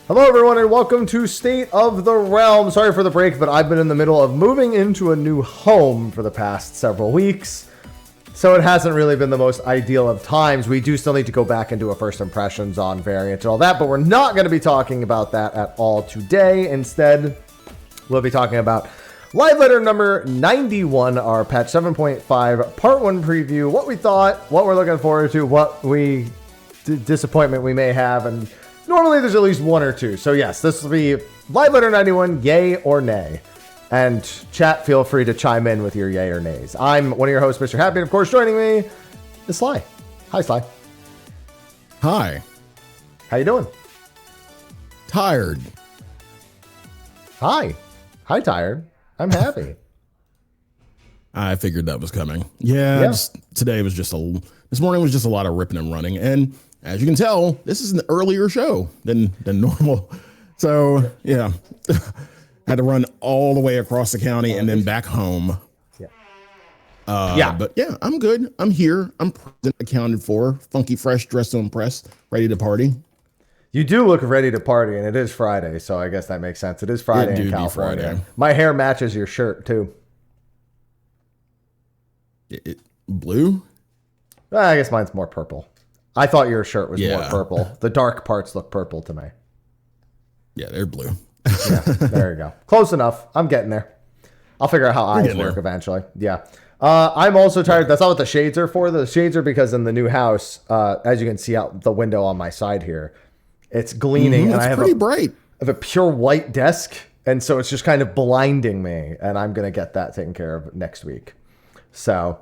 Hello, everyone, and welcome to State of the Realm. Sorry for the break, but I've been in the middle of moving into a new home for the past several weeks, so it hasn't really been the most ideal of times. We do still need to go back and do a first impressions on variant and all that, but we're not going to be talking about that at all today. Instead, we'll be talking about live letter number 91, our patch 7.5 part 1 preview, what we thought, what we're looking forward to, what disappointment we may have, and normally there's at least one or two. So yes, this will be live letter 91, yay or nay. And chat, feel free to chime in with your yay or nays. I'm one of your hosts, Mr. Happy, and of course joining me is Sly. Hi, Sly. Hi. How you doing? Tired. Hi, tired. I'm happy. I figured that was coming. Yeah. This morning was just a lot of ripping and running. And as you can tell, this is an earlier show than normal. So yeah, had to run all the way across the county and then back home. But yeah, I'm good. I'm here. I'm present, accounted for, funky, fresh, dressed to impress, ready to party. You do look ready to party, and it is Friday, so I guess that makes sense. It is Friday in California. Friday. My hair matches your shirt, too. Blue? I guess mine's more purple. I thought your shirt was more purple. The dark parts look purple to me. Yeah, they're blue. Yeah, there you go. Close enough. I'm getting there. I'll figure out how eyes work eventually. Yeah. I'm also tired. That's not what the shades are for. The shades are because in the new house, as you can see out the window on my side here, it's gleaming, and I have bright. I have a pure white desk, and so it's just kind of blinding me. And I'm gonna get that taken care of next week. So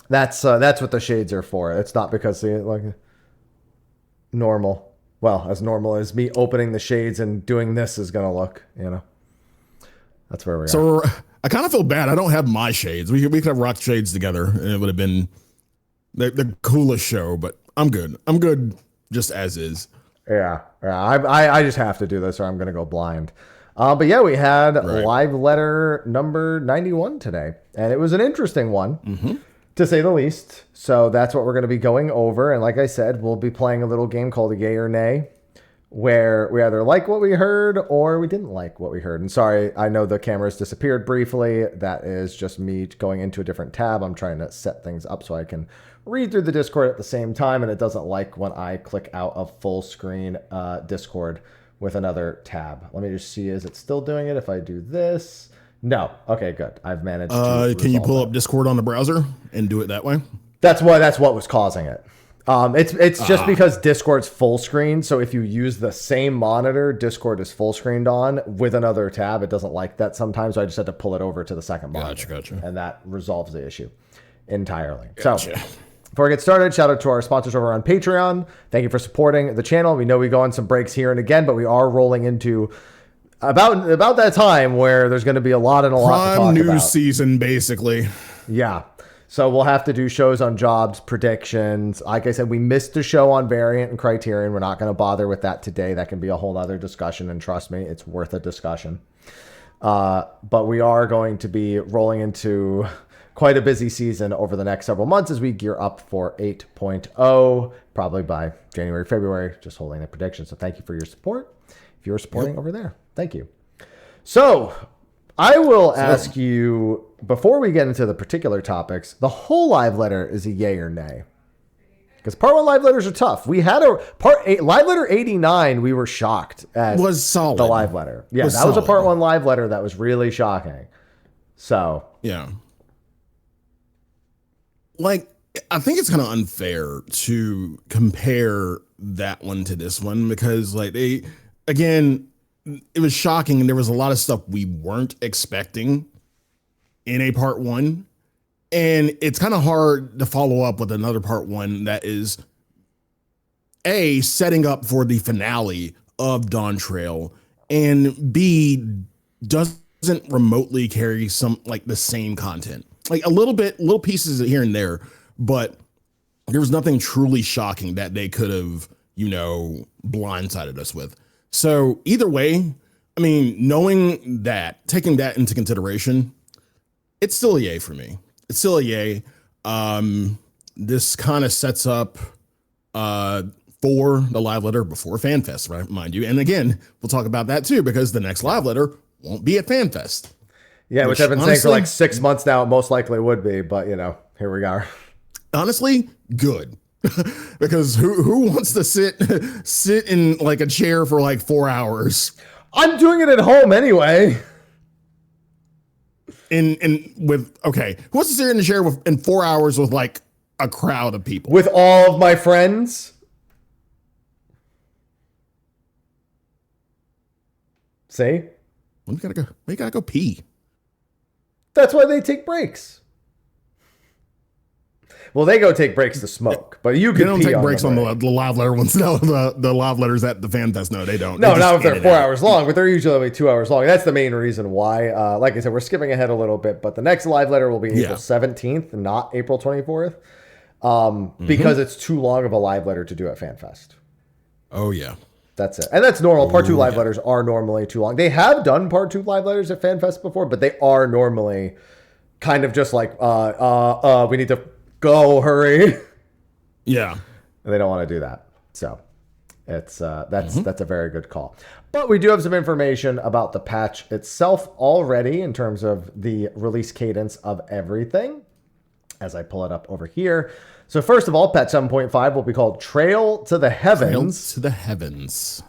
that's what the shades are for. It's not because like normal. Well, as normal as me opening the shades and doing this is gonna look. That's where we are. So I kind of feel bad. I don't have my shades. We could have rocked shades together, and it would have been the coolest show. But I'm good. I'm good just as is. Yeah. I just have to do this or I'm going to go blind. But yeah, we had live letter number 91 today, and it was an interesting one, to say the least. So that's what we're going to be going over. And like I said, we'll be playing a little game called a yay or nay, where we either like what we heard or we didn't like what we heard. And sorry, I know the cameras disappeared briefly. That is just me going into a different tab. I'm trying to set things up so I can read through the Discord at the same time, and it doesn't like when I click out of full screen Discord with another tab. Let me just see, is it still doing it if I do this? No. Okay, good. I've managed to can you pull up Discord on the browser and do it that way? That's what was causing it. It's just because Discord's full screen, so if you use the same monitor, Discord is full screened on with another tab. It doesn't like that sometimes, so I just had to pull it over to the second monitor. Gotcha. And that resolves the issue entirely. Gotcha. So before we get started, shout out to our sponsors over on Patreon. Thank you for supporting the channel. We know we go on some breaks here and again, but we are rolling into about that time where there's going to be a lot to talk about. News season, basically. Yeah. So we'll have to do shows on jobs, predictions. Like I said, we missed a show on Variant and Criterion. We're not going to bother with that today. That can be a whole other discussion, and trust me, it's worth a discussion. But we are going to be rolling into quite a busy season over the next several months as we gear up for 8.0, probably by January, February, just holding a prediction. So thank you for your support. If you're supporting over there, thank you. So I will ask you, before we get into the particular topics, the whole live letter is a yay or nay. Because part 1 live letters are tough. We had live letter 89, we were shocked at was solid. The live letter. Yeah, that was a part 1 live letter that was really shocking. So yeah. Like, I think it's kind of unfair to compare that one to this one because, like, it was shocking and there was a lot of stuff we weren't expecting in a part 1. And it's kind of hard to follow up with another part 1 that is A, setting up for the finale of Dawn Trail, and B, doesn't remotely carry some, like, the same content. Like little pieces here and there, but there was nothing truly shocking that they could have, blindsided us with. So either way, I mean, knowing that, taking that into consideration, it's still a yay for me. It's still a yay. This kind of sets up before the live letter, before FanFest, right? Mind you. And again, we'll talk about that too, because the next live letter won't be at FanFest. Yeah, which I've been saying for like 6 months now. It most likely would be, but here we are. Honestly, good. Because who wants to sit in like a chair for like 4 hours? I'm doing it at home anyway. Who wants to sit in a chair in 4 hours with like a crowd of people? With all of my friends. See? We gotta go pee. That's why they take breaks. Well, they go take breaks to smoke, but you can. They don't take breaks on the live letter ones. No, the live letters at the FanFest. No, they don't. No, not if they're 4 hours long, but they're usually only 2 hours long. That's the main reason why. Like I said, we're skipping ahead a little bit, but the next live letter will be April 17th, not April 24th, because it's too long of a live letter to do at FanFest. Oh yeah. That's it. And that's normal. Part 2 live letters are normally too long. They have done Part 2 live letters at FanFest before, but they are normally kind of just like, we need to go, hurry. Yeah. And they don't want to do that. So it's that's a very good call. But we do have some information about the patch itself already in terms of the release cadence of everything, as I pull it up over here. So first of all, patch 7.5 will be called Trail to the Heavens. Trail to the Heavens.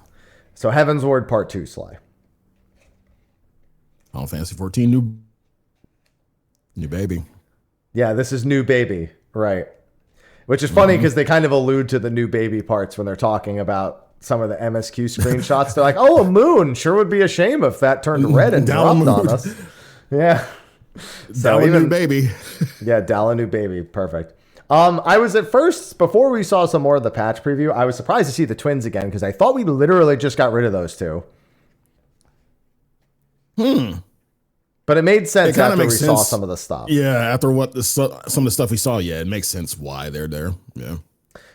So Heaven's Word Part 2, Sly. Final Fantasy 14 new baby. Yeah, this is new baby, right? Which is funny because they kind of allude to the new baby parts when they're talking about some of the MSQ screenshots. They're like, "Oh, a moon sure would be a shame if that turned red and dropped on us." Yeah, so even new baby. Yeah, Dala new baby, perfect. I was at first, before we saw some more of the patch preview, I was surprised to see the twins again because I thought we literally just got rid of those two. But it made sense after we saw some of the stuff. Yeah, after some of the stuff we saw, yeah, it makes sense why they're there. Yeah.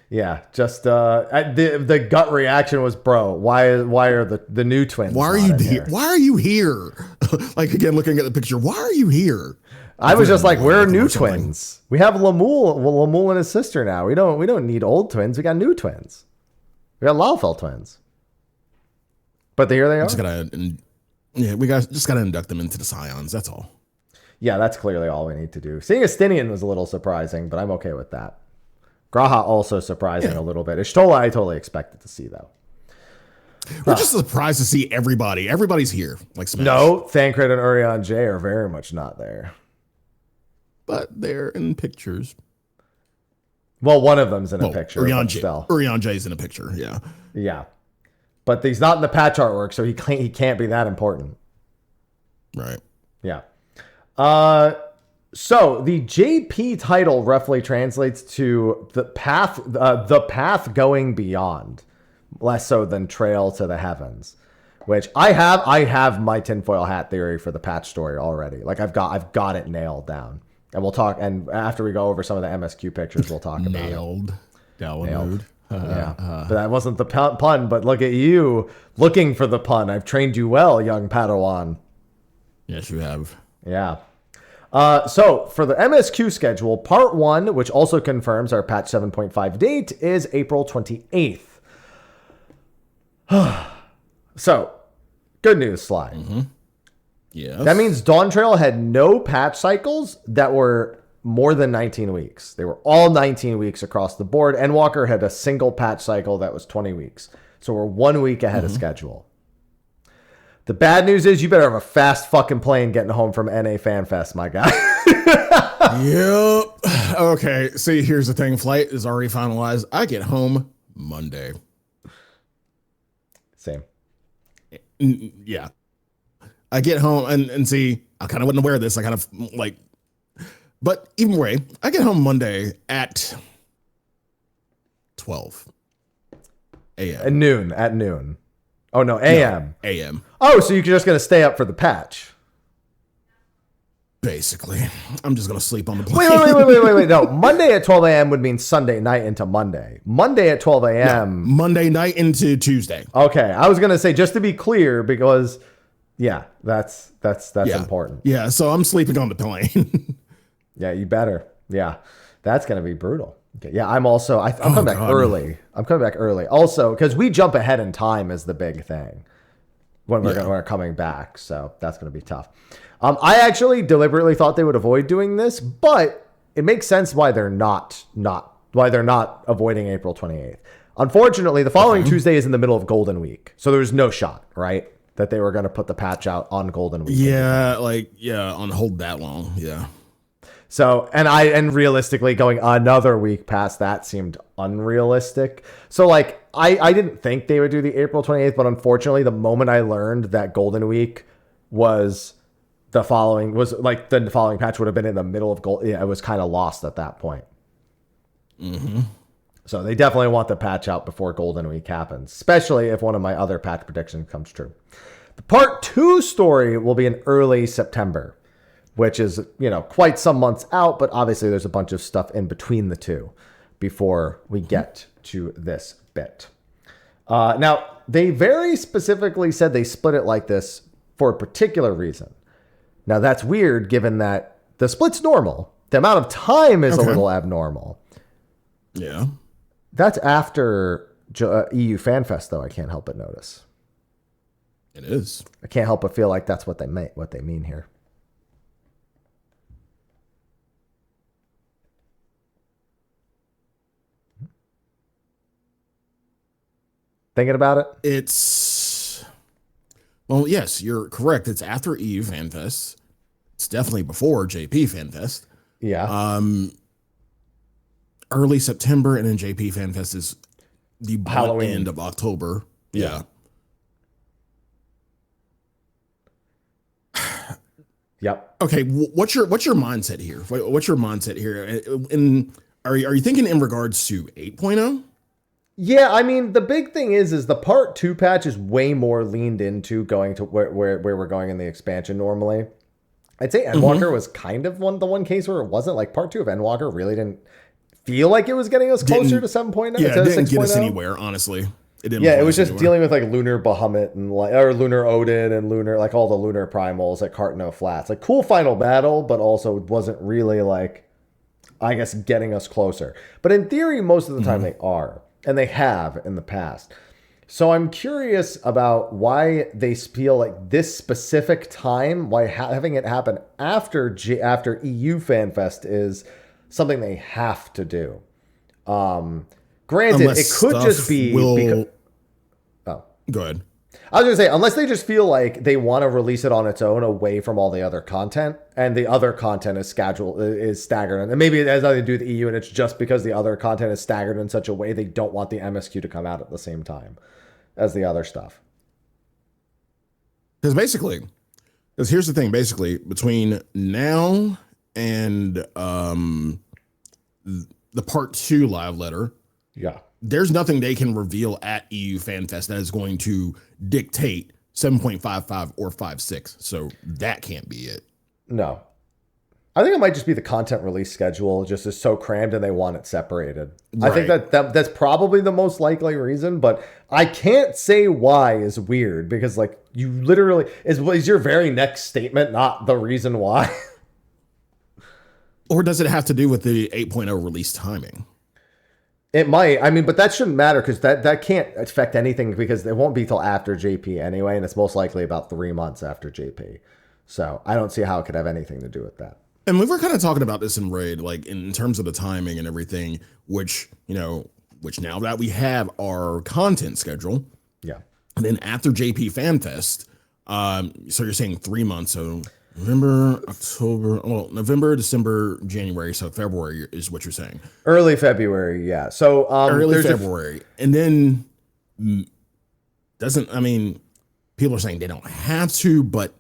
Yeah, just the gut reaction was, bro, why are the new twins? Why are you here? Why are you here? Like again, looking at the picture, why are you here? I was just like, where are new twins? We have Lamul and his sister now. We don't need old twins. We got new twins. We got Laufel twins. But here they are. We just gotta induct them into the Scions. That's all. Yeah, that's clearly all we need to do. Seeing Estinian was a little surprising, but I'm okay with that. Graha also surprising a little bit. Ishtola I totally expected to see though. We're just surprised to see everybody. Everybody's here. Like Smash. No, Thancred and Urion J are very much not there. But they're in pictures. Well, one of them's in a picture. Urion J's in a picture. Yeah. Yeah. But he's not in the patch artwork, so he can't be that important. Right. Yeah. So the JP title roughly translates to the path going beyond, less so than Trail to the Heavens, which I have my tinfoil hat theory for the patch story already. Like I've got it nailed down, and we'll talk. And after we go over some of the MSQ pictures, we'll talk about nailed. Yeah, but that wasn't the pun. But look at you looking for the pun. I've trained you well, young Padawan. Yes, you have. Yeah. So for the MSQ schedule, part 1, which also confirms our patch 7.5 date, is April 28th. So, good news, Sly. Mm-hmm. Yes. That means Dawn Trail had no patch cycles that were more than 19 weeks. They were all 19 weeks across the board. Endwalker had a single patch cycle that was 20 weeks. So we're 1 week ahead of schedule. The bad news is you better have a fast fucking plane getting home from NA FanFest, my guy. Yep. Okay. See, here's the thing. Flight is already finalized. I get home Monday. Same. Yeah. I get home and see, I kind of wasn't aware of this. I kind of like, but either way, I get home Monday at 12 a.m. At noon. Oh, no, a.m. No, a.m. Oh, so you're just going to stay up for the patch. Basically. I'm just going to sleep on the plane. Wait. No, Monday at 12 a.m. would mean Sunday night into Monday. Monday at 12 a.m. No, Monday night into Tuesday. Okay, I was going to say, just to be clear, because, yeah, that's important. Yeah, so I'm sleeping on the plane. Yeah, you better. Yeah, that's going to be brutal. Okay, yeah, I'm also. I'm coming back early. I'm coming back early. Also, because we jump ahead in time is the big thing when we're coming back. So that's going to be tough. I actually deliberately thought they would avoid doing this, but it makes sense why they're not avoiding April 28th. Unfortunately, the following Tuesday is in the middle of Golden Week, so there's no shot, right, that they were going to put the patch out on Golden Week. Yeah, on hold that long. Yeah. So, and realistically, going another week past that seemed unrealistic. So, like, I didn't think they would do the April 28th, but unfortunately, the moment I learned that Golden Week was the following patch would have been in the middle of I was kind of lost at that point. Mm-hmm. So they definitely want the patch out before Golden Week happens, especially if one of my other patch predictions comes true. The part 2 story will be in early September, which is, quite some months out, but obviously there's a bunch of stuff in between the two before we get to this bit. Now, they very specifically said they split it like this for a particular reason. Now, that's weird given that the split's normal. The amount of time is a little abnormal. Yeah. That's after EU FanFest, though, I can't help but notice. It is. I can't help but feel like that's what they mean here. Thinking about it? Well, yes, you're correct. It's after EU FanFest. It's definitely before JP FanFest. Yeah. Early September, and then JP FanFest is the Halloween end of October. Yeah. Yep. Okay. What's your mindset here? What's your mindset here? And are you thinking in regards to 8.0? Yeah, I mean, the big thing is the part 2 patch is way more leaned into going to where we're going in the expansion normally. I'd say Endwalker was kind of the one case where it wasn't. Like, part 2 of Endwalker really didn't feel like it was getting us closer to 7.0. Yeah, it didn't get us anywhere, honestly. It was just dealing with like Lunar Bahamut and or Lunar Odin and Lunar, like all the Lunar Primals at Cartno Flats. Like, cool final battle, but also wasn't really like, I guess, getting us closer. But in theory, most of the time they are. And they have in the past. So I'm curious about why they feel like this specific time, why having it happen after EU FanFest is something they have to do. Granted, Unless it could just be... Go ahead. I was going to say, unless they just feel like they want to release it on its own away from all the other content, and the other content is staggered. And maybe it has nothing to do with the EU, and it's just because the other content is staggered in such a way they don't want the MSQ to come out at the same time as the other stuff. Because here's the thing, basically, between now and the part 2 live letter, there's nothing they can reveal at EU FanFest that is going to dictate 7.55 or 5.6. So that can't be it. No. I think it might just be the content release schedule just is so crammed and they want it separated. Right. I think that's probably the most likely reason, but I can't say why is weird because, like, you literally is your very next statement not the reason why? Or does it have to do with the 8.0 release timing? It might. I mean, but that shouldn't matter because that can't affect anything because it won't be till after JP anyway, and it's most likely about 3 months after JP. So I don't see how it could have anything to do with that. And we were kind of talking about this in Raid, like in terms of the timing and everything, which now that we have our content schedule. Yeah. And then after JP FanFest, so you're saying 3 months, so November, December, January. So February is what you're saying. Early February, yeah. So early February, and then people are saying they don't have to, but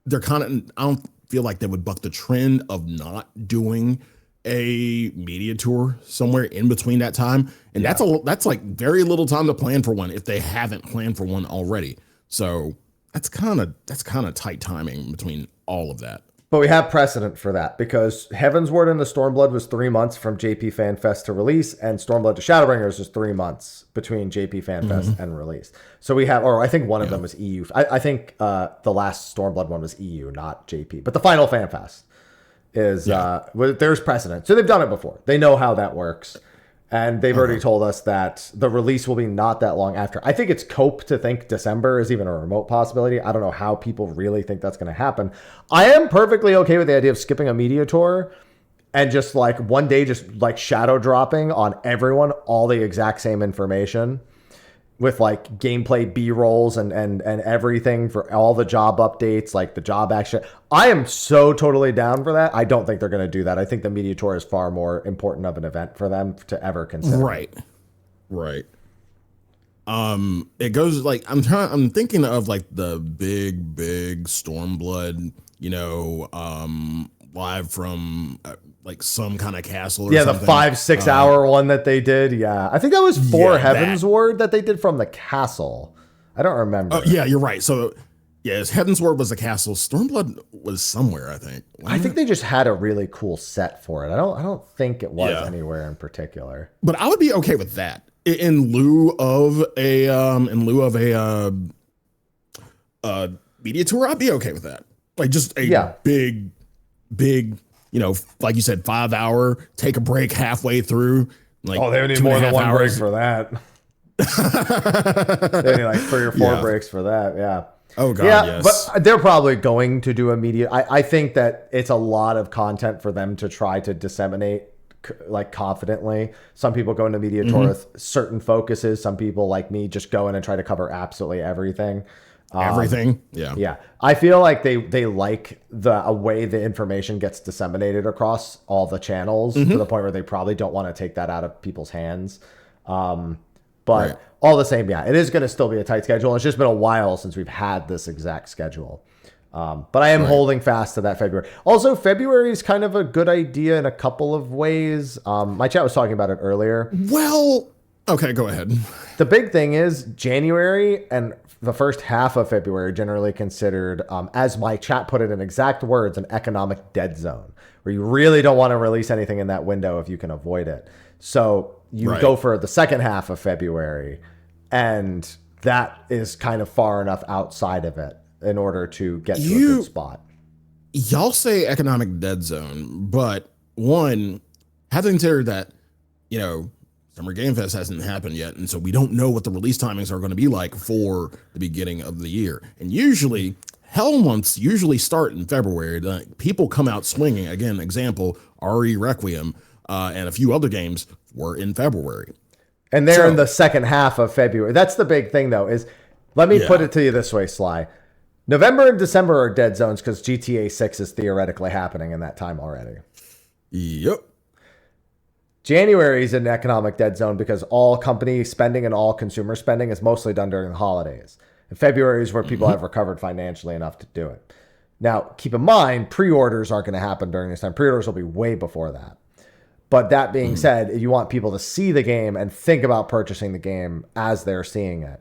they're kind of. I don't feel like they would buck the trend of not doing a media tour somewhere in between that time, and that's like very little time to plan for one if they haven't planned for one already. So. That's kind of tight timing between all of that. But we have precedent for that because Heavensward and the Stormblood was 3 months from JP FanFest to release, and Stormblood to Shadowbringers was 3 months between JP FanFest and release. So we have, or I think one of them was EU. I think the last Stormblood one was EU, not JP, but the final FanFest is there's precedent. So they've done it before. They know how that works. And they've already told us that the release will be not that long after. I think it's cope to think December is even a remote possibility. I don't know how people really think that's going to happen. I am perfectly okay with the idea of skipping a media tour and just like one day just like shadow dropping on everyone all the exact same information with like gameplay B-rolls and everything for all the job updates, like the job action. I am so totally down for that. I don't think they're going to do that. I think the media tour is far more important of an event for them to ever consider. Right. It goes like I'm thinking of like the big Stormblood, live from like some kind of castle or something. The 5-6 hour one that they did. Yeah. I think that was For Heaven's Word that they did from the castle. I don't remember. Oh, yeah, you're right. So, Heaven's Word was the castle. Stormblood was somewhere, I think. I think they just had a really cool set for it. I don't think it was anywhere in particular. But I would be okay with that in lieu of a media tour. I'd be okay with that. Like just a big, like you said, 5 hour, take a break halfway through. Like, they would need more than one break for that. They need like 3 or 4 breaks for that. Yeah. Oh God. Yes. But they're probably going to do a media. I think that it's a lot of content for them to try to disseminate like confidently. Some people go into media tour with certain focuses. Some people like me just go in and try to cover absolutely everything. Yeah. I feel like they like the way the information gets disseminated across all the channels to the point where they probably don't want to take that out of people's hands. But all the same, it is going to still be a tight schedule. It's just been a while since we've had this exact schedule. But I am holding fast to that February. Also, February is kind of a good idea in a couple of ways. My chat was talking about it earlier. Well, okay, go ahead. The big thing is January and the first half of February generally considered, as my chat put it in exact words, an economic dead zone, where you really don't want to release anything in that window if you can avoid it. So you go for the second half of February, and that is kind of far enough outside of it in order to get to a good spot. Y'all say economic dead zone, but one, have to consider that, Summer Game Fest hasn't happened yet, and so we don't know what the release timings are going to be like for the beginning of the year. And usually, hell months usually start in February. Like, people come out swinging. Again, example, RE Requiem and a few other games were in February. And they're in the second half of February. That's the big thing, though, is let me put it to you this way, Sly. November and December are dead zones because GTA 6 is theoretically happening in that time already. Yep. January is an economic dead zone because all company spending and all consumer spending is mostly done during the holidays. And February is where people have recovered financially enough to do it. Now, keep in mind, pre-orders aren't going to happen during this time. Pre-orders will be way before that. But that being said, you want people to see the game and think about purchasing the game as they're seeing it.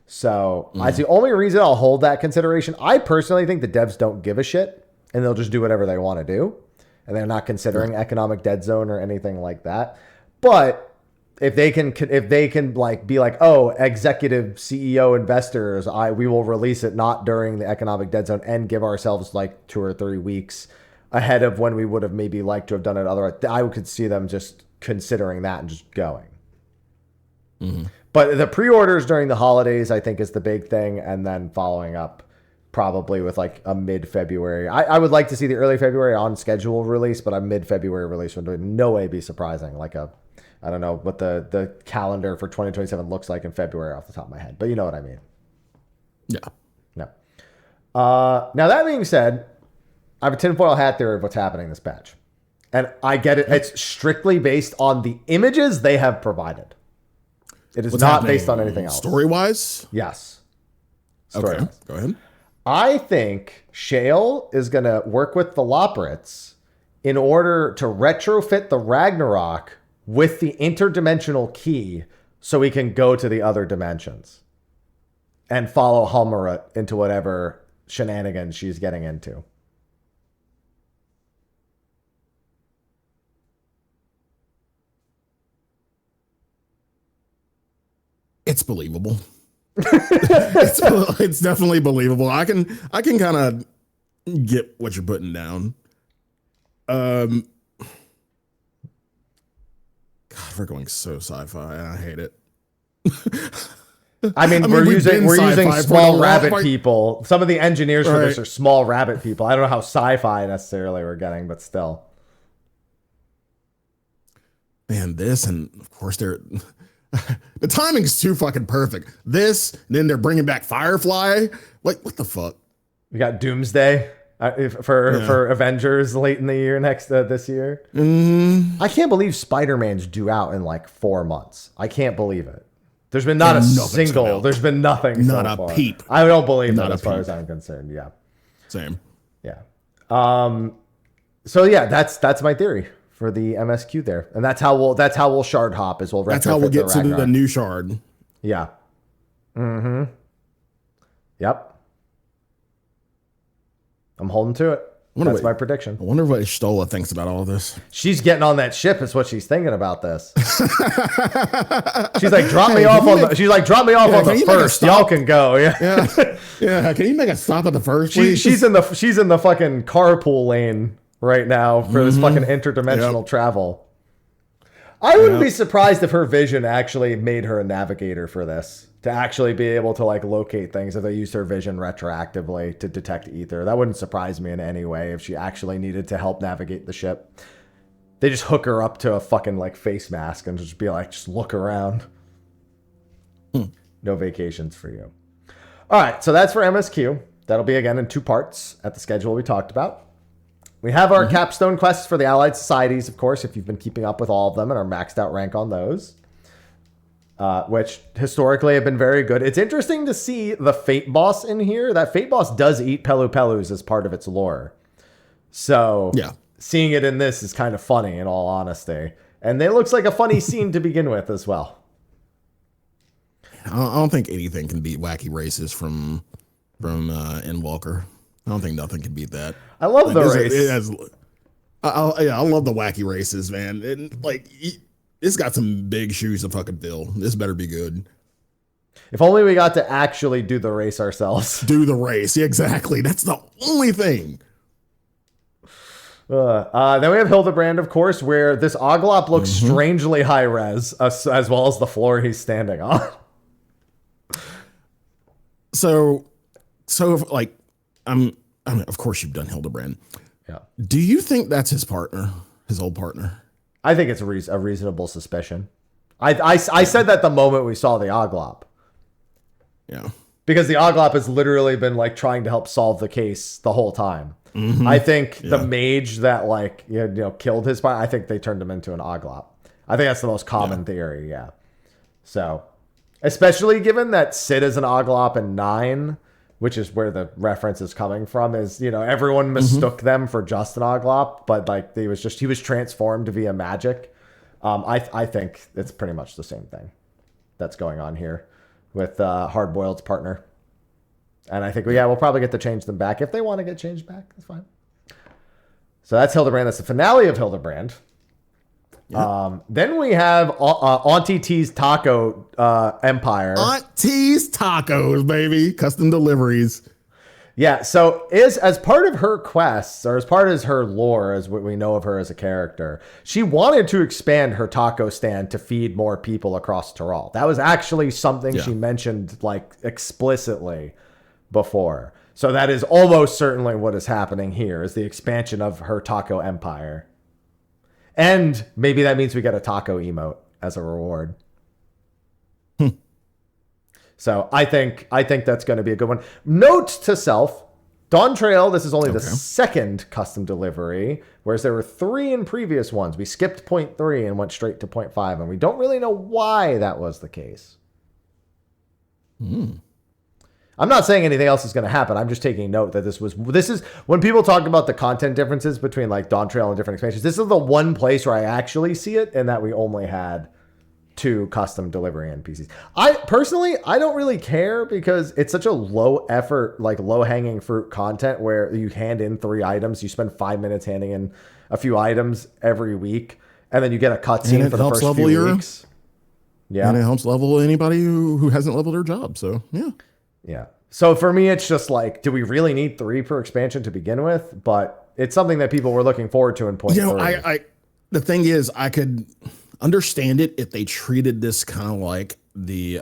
So that's the only reason I'll hold that consideration. I personally think the devs don't give a shit and they'll just do whatever they want to do. And they're not considering economic dead zone or anything like that. But if they can like be like, oh, executive CEO investors, we will release it not during the economic dead zone and give ourselves like 2 or 3 weeks ahead of when we would have maybe liked to have done it otherwise. I could see them just considering that and just going. But the pre-orders during the holidays, I think, is the big thing, and then following up probably with like a mid-February. I would like to see the early February on schedule release, but a mid-February release would in no way be surprising. Like I don't know what the calendar for 2027 looks like in February off the top of my head, but you know what I mean. Yeah. No. Now that being said, I have a tinfoil hat theory of what's happening this patch. And I get it. It's strictly based on the images they have provided. It is not based on anything else. Story-wise? Yes. Okay, go ahead. I think Shale is going to work with the Loporrits in order to retrofit the Ragnarok with the interdimensional key so we can go to the other dimensions and follow Halmarut into whatever shenanigans she's getting into. It's believable. it's definitely believable. I can kind of get what you're putting down. God, we're going so sci-fi. And I hate it. I mean, we're using small rabbit people. Some of the engineers for this are small rabbit people. I don't know how sci-fi necessarily we're getting, but still. Man, this, and of course they're the timing's too fucking perfect. This, then they're bringing back Firefly. Like, what the fuck? We got Doomsday for Avengers late in the year this year. I can't believe Spider-Man's due out in like 4 months. I can't believe it. There's been not a single. There's been nothing. Not so a far. peep. I don't believe Not that a as far peep. as I'm concerned. Yeah. Same. Yeah. So yeah, that's my theory for the MSQ there, and that's how we'll shard hop is we'll. That's how we'll get to the new shard. Yeah. Mm-hmm. Yep. I'm holding to it. That's my prediction. I wonder what Stola thinks about all this. She's getting on that ship is what she's thinking about this. She's like, drop me off on the first. Y'all can go. Yeah. Yeah. Can you make a stop at the first, please? She's in the fucking carpool lane right now for this fucking interdimensional travel. I wouldn't be surprised if her vision actually made her a navigator for this. To actually be able to like locate things if they used her vision retroactively to detect ether. That wouldn't surprise me in any way if she actually needed to help navigate the ship. They just hook her up to a fucking like face mask and just be like, just look around. No vacations for you. All right, so that's for MSQ. That'll be again in 2 parts at the schedule we talked about. We have our capstone quests for the Allied Societies, of course, if you've been keeping up with all of them and our maxed out rank on those. Which historically have been very good. It's interesting to see the Fate Boss in here. That Fate Boss does eat Pelu Pelus as part of its lore. So seeing it in this is kind of funny, in all honesty. And it looks like a funny scene to begin with as well. I don't think anything can beat wacky races from Endwalker. I don't think nothing can beat that. I love the race. I love the wacky races, man. And like... It's got some big shoes to fucking fill. This better be good. If only we got to actually do the race ourselves. Do the race. Yeah, exactly. That's the only thing. Then we have Hildebrand, of course, where this Oglop looks strangely high res, as well as the floor he's standing on. So like, I mean, of course you've done Hildebrand. Yeah. Do you think that's his partner, his old partner? I think it's a reasonable suspicion. I said that the moment we saw the Oglop. Yeah. Because the Oglop has literally been like trying to help solve the case the whole time. I think the mage that like you know killed his partner, I think they turned him into an Oglop. I think that's the most common theory, yeah. So, especially given that Sid is an Oglop in 9, which is where the reference is coming from, is, you know, everyone mistook them for just an Oglop, but like he was transformed via magic. I think it's pretty much the same thing that's going on here with Hardboiled's partner. And I think, we'll probably get to change them back. If they want to get changed back, that's fine. So that's Hildebrand. That's the finale of Hildebrand. Yep. Then we have Auntie T's Taco Empire. Aunt T's Tacos, baby. Custom deliveries. Yeah, so as part of her quests, or as part of her lore, as what we know of her as a character, she wanted to expand her taco stand to feed more people across Tyrol. That was actually something she mentioned like explicitly before. So that is almost certainly what is happening here, is the expansion of her taco empire. And maybe that means we get a taco emote as a reward. So I think that's going to be a good one. Note to self, Dawn Trail, this is only the second custom delivery, whereas there were 3 in previous ones. We skipped 0.3 and went straight to 0.5, and we don't really know why that was the case. I'm not saying anything else is going to happen. I'm just taking note that this is when people talk about the content differences between like Dawn Trail and different expansions, this is the one place where I actually see it, and that we only had 2 custom delivery NPCs. I don't really care, because it's such a low effort, like low hanging fruit content where you hand in 3 items, you spend 5 minutes handing in a few items every week, and then you get a cutscene for the first few weeks. Yeah. And it helps level anybody who hasn't leveled their job. So, yeah. Yeah. So for me, it's just like, do we really need 3 per expansion to begin with? But it's something that people were looking forward to in point You know, 3. the thing is, I could understand it if they treated this kind of like the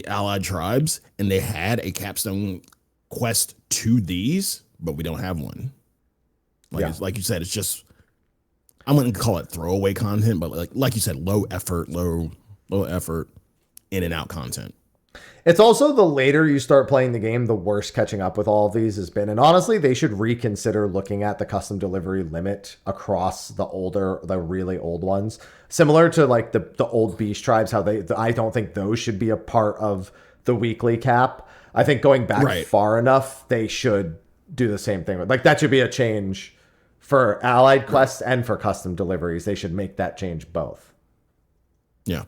allied tribes and they had a capstone quest to these, but we don't have one. Like you said, it's just, I wouldn't call it throwaway content, but like you said, low effort, in and out content. It's also the later you start playing the game, the worse catching up with all of these has been. And honestly, they should reconsider looking at the custom delivery limit across the really old ones. Similar to like the old beast tribes, how I don't think those should be a part of the weekly cap. I think going back far enough, they should do the same thing. Like that should be a change for allied quests and for custom deliveries. They should make that change both. Yeah.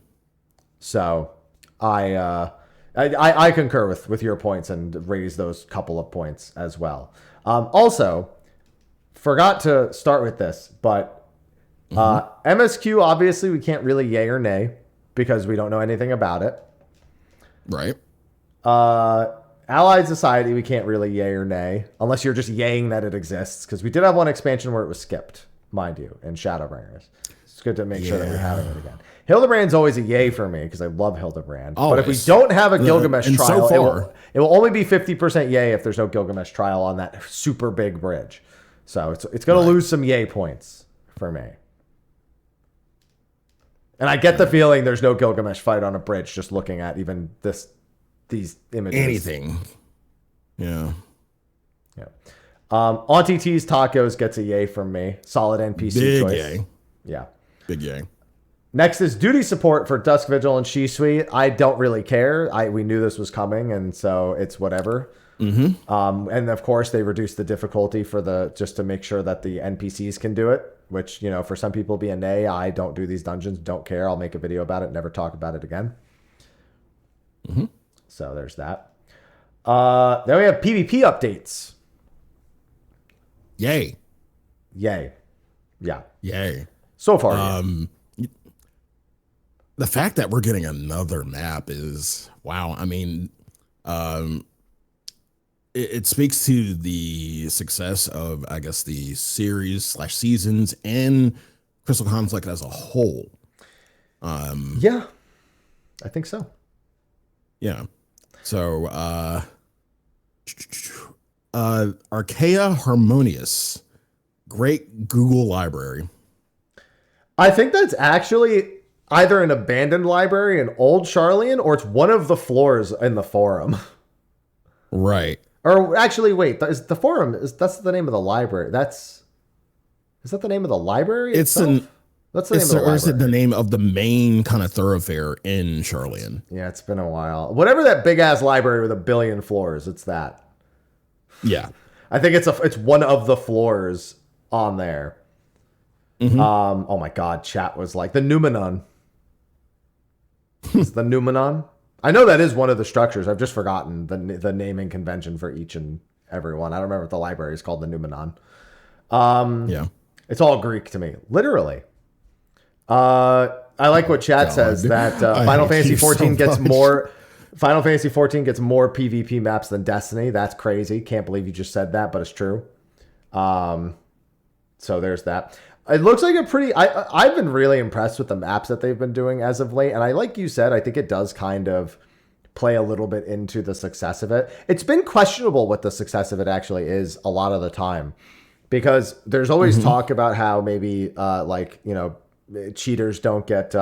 So I concur with your points and raise those couple of points as well. Also, forgot to start with this, but MSQ, obviously, we can't really yay or nay because we don't know anything about it. Right. Allied Society, we can't really yay or nay unless you're just yaying that it exists, because we did have one expansion where it was skipped, mind you, in Shadowbringers. It's good to make sure that we're having it again. Hildebrand's always a yay for me because I love Hildebrand. Always. But if we don't have a Gilgamesh trial, so it will only be 50% yay if there's no Gilgamesh trial on that super big bridge. So it's going to lose some yay points for me. And I get the feeling there's no Gilgamesh fight on a bridge just looking at even these images. Anything. Yeah. Yeah. Auntie T's Tacos gets a yay from me. Solid NPC Big choice. Yay. Yeah. Big yay. Next is duty support for Dusk Vigil and Shisui. I don't really care. We knew this was coming, and so it's whatever. Mm-hmm. And of course, they reduced the difficulty for just to make sure that the NPCs can do it. Which, you know, for some people, be a nay. I don't do these dungeons. Don't care. I'll make a video about it. Never talk about it again. Mm-hmm. So there's that. Then we have PvP updates. Yay. Yay. Yeah. Yay. So far. The fact that we're getting another map is wow. I mean, it speaks to the success of, I guess, the series/seasons and Crystal Conflict as a whole. Yeah, I think so. Yeah. So, Archaea Harmonious, great Google library. I think that's actually either an abandoned library in Old Charlian, or it's one of the floors in the forum. Right. Or actually, wait, that's the name of the library. Is that the name of the library itself? That's the name of the library. Or is it the name of the main kind of thoroughfare in Charlian? Yeah, it's been a while. Whatever that big ass library with 1 billion floors, it's that. Yeah. I think it's one of the floors on there. Mm-hmm. Oh my god, chat was like the Numenon. Is the Numenon? I know that is one of the structures. I've just forgotten the naming convention for each and every one. I don't remember if the library is called the Numenon. Yeah. It's all Greek to me, literally. I like what chat says that Final Fantasy 14 gets more PvP maps than Destiny. That's crazy. Can't believe you just said that, but it's true. So there's that. It looks like I've been really impressed with the maps that they've been doing as of late. And like you said, I think it does kind of play a little bit into the success of it. It's been questionable what the success of it actually is a lot of the time, because there's always talk about how maybe cheaters don't get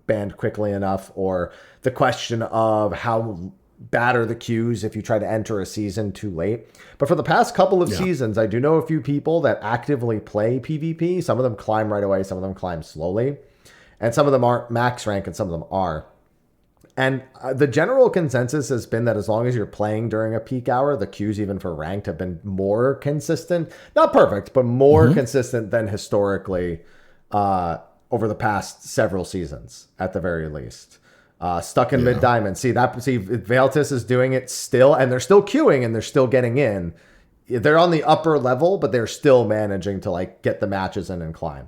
banned quickly enough, or the question of how bad are the queues if you try to enter a season too late. But for the past couple of seasons, I do know a few people that actively play PvP. Some of them climb right away, some of them climb slowly, and some of them aren't max rank and some of them are. And the general consensus has been that as long as you're playing during a peak hour, the queues even for ranked have been more consistent. Not perfect, but more consistent than historically over the past several seasons at the very least. Stuck in mid diamond. See Veiltis is doing it still, and they're still queuing and they're still getting in. They're on the upper level, but they're still managing to like get the matches in and climb.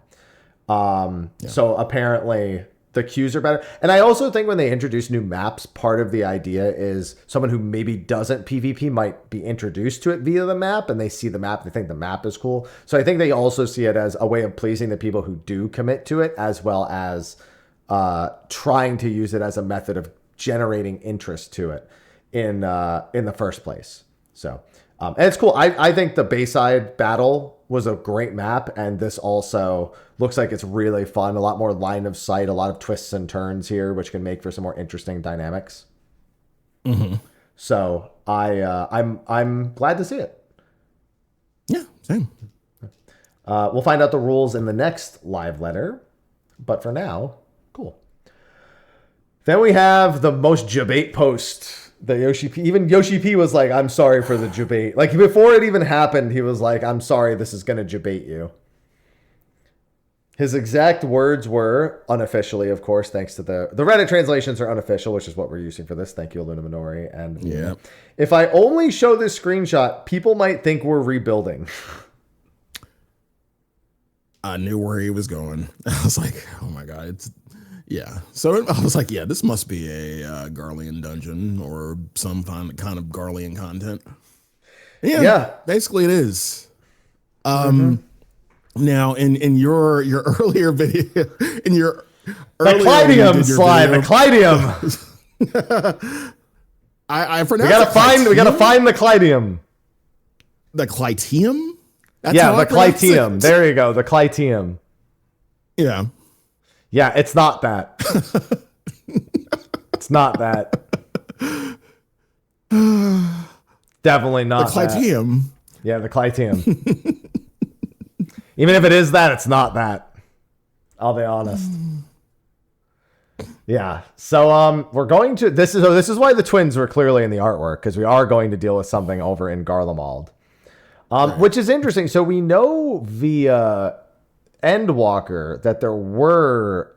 So apparently the cues are better. And I also think when they introduce new maps, part of the idea is someone who maybe doesn't PvP might be introduced to it via the map, and they see the map, they think the map is cool. So I think they also see it as a way of pleasing the people who do commit to it, as well as trying to use it as a method of generating interest to it in the first place. So and it's cool. I think the Bayside battle was a great map, and this also looks like it's really fun. A lot more line of sight, a lot of twists and turns here, which can make for some more interesting dynamics. Mm-hmm. So I'm glad to see it. Yeah, same. We'll find out the rules in the next live letter, but for now, cool. Then we have the most debate post. The Yoshi P, even Yoshi P was like, I'm sorry for the debate. Like before it even happened, he was like, I'm sorry, this is going to debate you. His exact words were, unofficially, of course, thanks to the Reddit translations are unofficial, which is what we're using for this. Thank you, Luna Minori. And yeah, if I only show this screenshot, people might think we're rebuilding. I knew where he was going. I was like, oh my God, yeah. So I was like, yeah, this must be a Garlean dungeon or some kind of Garlean content. Yeah, basically it is. Now in your earlier video, in your the Clydium slide, the Clydium. I pronounced we gotta find the Clydium. The Clytium? Yeah, the Clytium. There you go, the Clytium. Yeah. Yeah, it's not that. It's not that. Definitely not the Clytium. That. Yeah, the Clytium. Even if it is that, it's not that. I'll be honest. Yeah. So we're going to this is why the twins were clearly in the artwork, because we are going to deal with something over in Garlemald. Right. Which is interesting. So we know via Endwalker that there was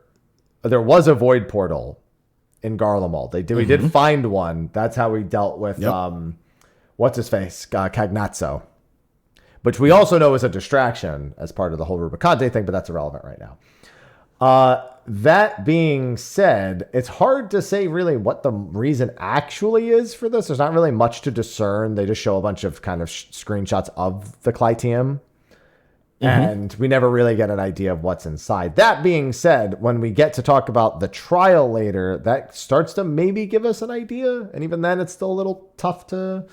a void portal in Garlemald. We did find one. That's how we dealt with what's his face, Cagnazzo, which we also know is a distraction as part of the whole Rubicante thing, but that's irrelevant right now. That being said, it's hard to say really what the reason actually is for this. There's not really much to discern. They just show a bunch of kind of screenshots of the Clytium. And we never really get an idea of what's inside. That being said, when we get to talk about the trial later, that starts to maybe give us an idea. And even then, it's still a little tough to,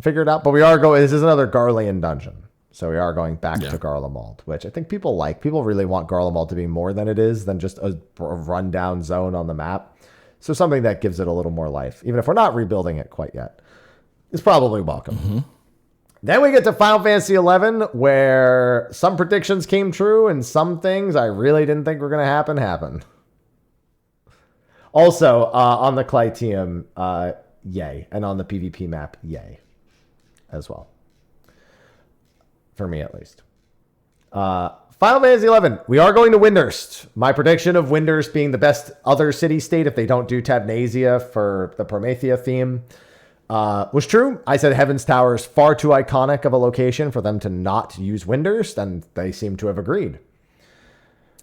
figure it out. But we are going, this is another Garlean dungeon. So we are going back to Garlemald, which I think people like. People really want Garlemald to be more than it is, than just a rundown zone on the map. So something that gives it a little more life, even if we're not rebuilding it quite yet, is probably welcome. Then we get to Final Fantasy XI, where some predictions came true and some things I really didn't think were going to happen. Also, on the Clytium, yay. And on the PvP map, yay. As well. For me, at least. Final Fantasy XI, we are going to Windurst. My prediction of Windurst being the best other city-state if they don't do Tabnasia for the Promethea theme was true. I said Heaven's Tower is far too iconic of a location for them to not use Windurst, and they seem to have agreed.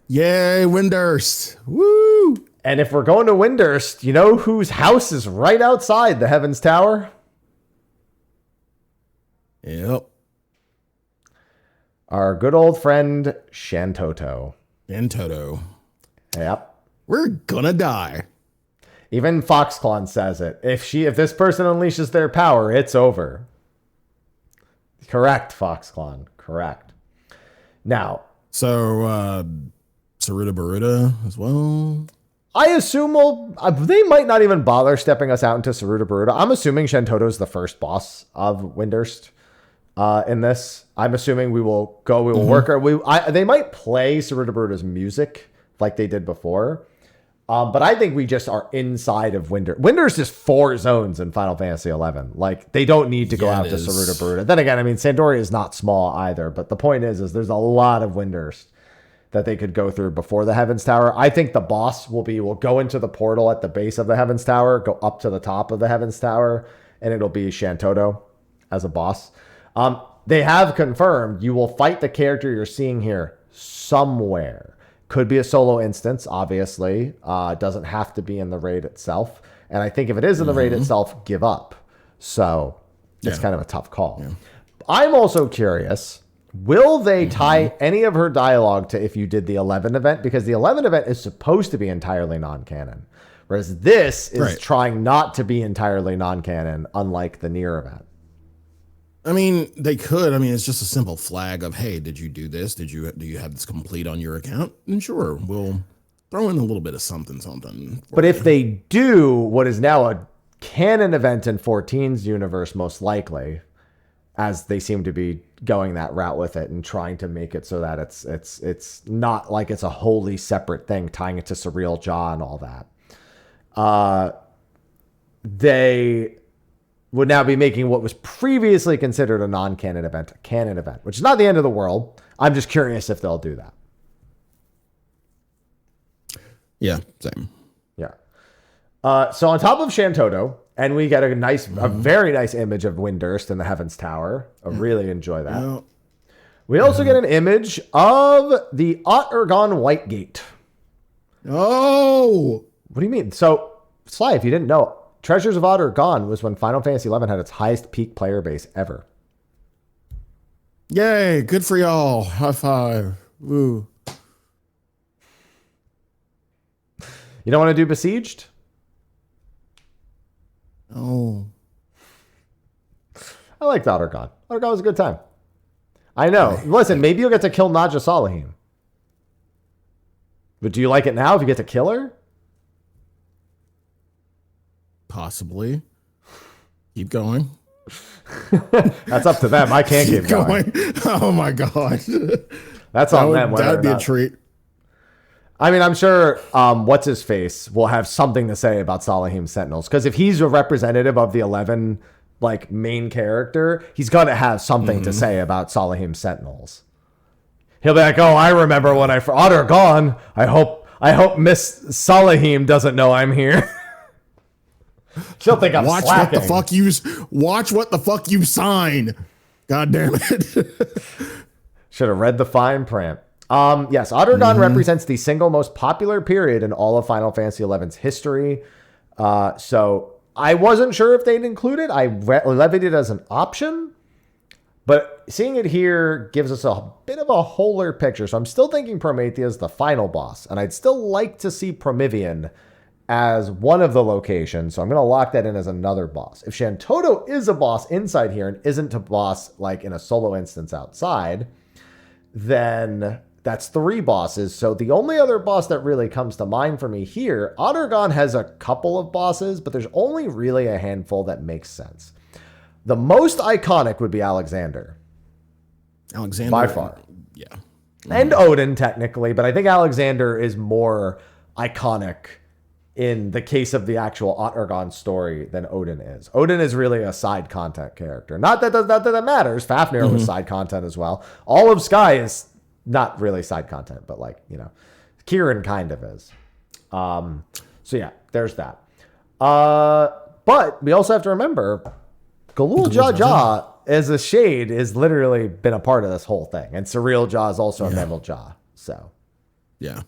Yay, Windurst. Woo! And if we're going to Windurst, you know whose house is right outside the Heaven's Tower? Yep. Our good old friend Shantoto. Shantoto. Yep. We're gonna die. Even Foxclon says it. If this person unleashes their power, it's over. Correct, Foxclon. Correct. Now. So, Saruta Baruta as well? I assume they might not even bother stepping us out into Saruta Baruta. I'm assuming Shantoto's the first boss of Windurst in this. I'm assuming we will work they might play Saruta Baruta's music like they did before. But I think we just are inside of Windurst. Windurst is 4 zones in Final Fantasy XI. Like, they don't need to go out to Saruta Baruta. Then again, I mean, Sandoria is not small either. But the point is there's a lot of Windurst that they could go through before the Heaven's Tower. I think the boss will go into the portal at the base of the Heaven's Tower, go up to the top of the Heaven's Tower, and it'll be Shantoto as a boss. They have confirmed you will fight the character you're seeing here somewhere. Could be a solo instance, obviously. Doesn't have to be in the raid itself. And I think if it is in the raid itself, give up. So it's kind of a tough call. Yeah. I'm also curious, will they tie any of her dialogue to if you did the 11 event? Because the 11 event is supposed to be entirely non-canon. Whereas this is trying not to be entirely non-canon, unlike the Nier event. I mean, they could. I mean, it's just a simple flag of, hey, did you do this? Do you have this complete on your account? And sure, we'll throw in a little bit of something. But if they do what is now a canon event in 14's universe, most likely, as they seem to be going that route with it and trying to make it so that it's not like it's a wholly separate thing, tying it to Surreal Jaw and all that. They would now be making what was previously considered a non-canon event a canon event, which is not the end of the world. I'm just curious if they'll do that. Yeah, same. Yeah. So on top of Shantoto, and we get a very nice image of Windurst in the Heavens Tower. I really enjoy that. Well, we also get an image of the Ott-Ergon Whitegate. Oh! What do you mean? So, Sly, if you didn't know, Treasures of Ott-Ergon was when Final Fantasy XI had its highest peak player base ever. Yay, good for y'all. High five. Woo. You don't want to do Besieged? Oh. I liked Ott-Ergon. Ott-Ergon was a good time. I know. Listen, maybe you'll get to kill Nadja Salahim. But do you like it now if you get to kill her? Possibly. Keep going. That's up to them. I can't keep going. Oh my gosh. That's on them. That'd be a treat. I mean, I'm sure what's his face will have something to say about Salahim Sentinels, because if he's a representative of the 11 like main character, he's gonna have something to say about Salahim Sentinels. He'll be like, "Oh, I remember when Ott-Ergon. I hope Miss Salahim doesn't know I'm here." She'll think I'm slacking. Watch what the fuck you sign. God damn it. Should have read the fine print. Yes, Ott-Ergon represents the single most popular period in all of Final Fantasy XI's history. So I wasn't sure if they'd include it. I levied it as an option, but seeing it here gives us a bit of a wholer picture. So I'm still thinking Promethea is the final boss, and I'd still like to see Promethean as one of the locations. So I'm going to lock that in as another boss. If Shantoto is a boss inside here and isn't a boss like in a solo instance outside, then that's 3 bosses. So the only other boss that really comes to mind for me here, Ott-Ergon has a couple of bosses, but there's only really a handful that makes sense. The most iconic would be Alexander. By far. Yeah. And Odin, technically, but I think Alexander is more iconic in the case of the actual Ott-Ergon story than Odin is. Odin is really a side content character. Not that matters. Fafnir was side content as well. All of Sky is not really side content, but like, you know, Kieran kind of is. So yeah, there's that. But we also have to remember Galul Jaw as a shade has literally been a part of this whole thing. And Surreal Jaw is also a Mammal Jaw. So yeah.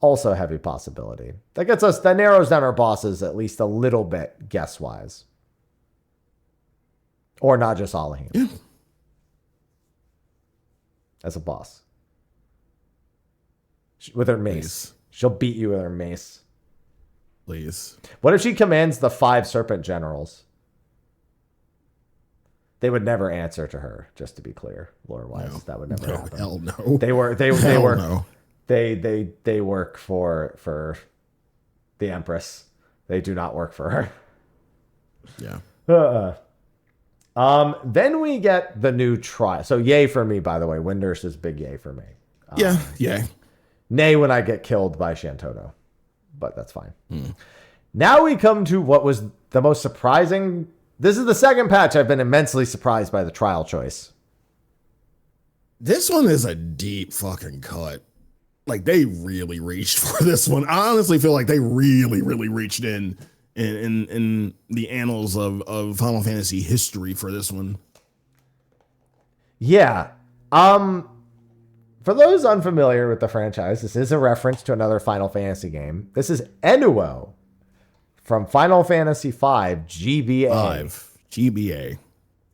Also a heavy possibility. That narrows down our bosses at least a little bit, guess-wise. Or not just Alahim. Yeah. As a boss. With her mace. She'll beat you with her mace. Please. What if she commands the 5 serpent generals? They would never answer to her, just to be clear, lore-wise. No. That would never happen. Hell no. They work for the Empress. They do not work for her. Yeah. Then we get the new trial. So yay for me, by the way. Windurst is big yay for me. Yeah. Nay when I get killed by Shantoto. But that's fine. Now we come to what was the most surprising. This is the second patch I've been immensely surprised by the trial choice. This one is a deep fucking cut. Like, they really reached for this one. I honestly feel like they really reached in the annals of Final Fantasy history for this one. Yeah. For those unfamiliar with the franchise, this is a reference to another Final Fantasy game. This is Enuo from Final Fantasy V GBA. 5 GBA.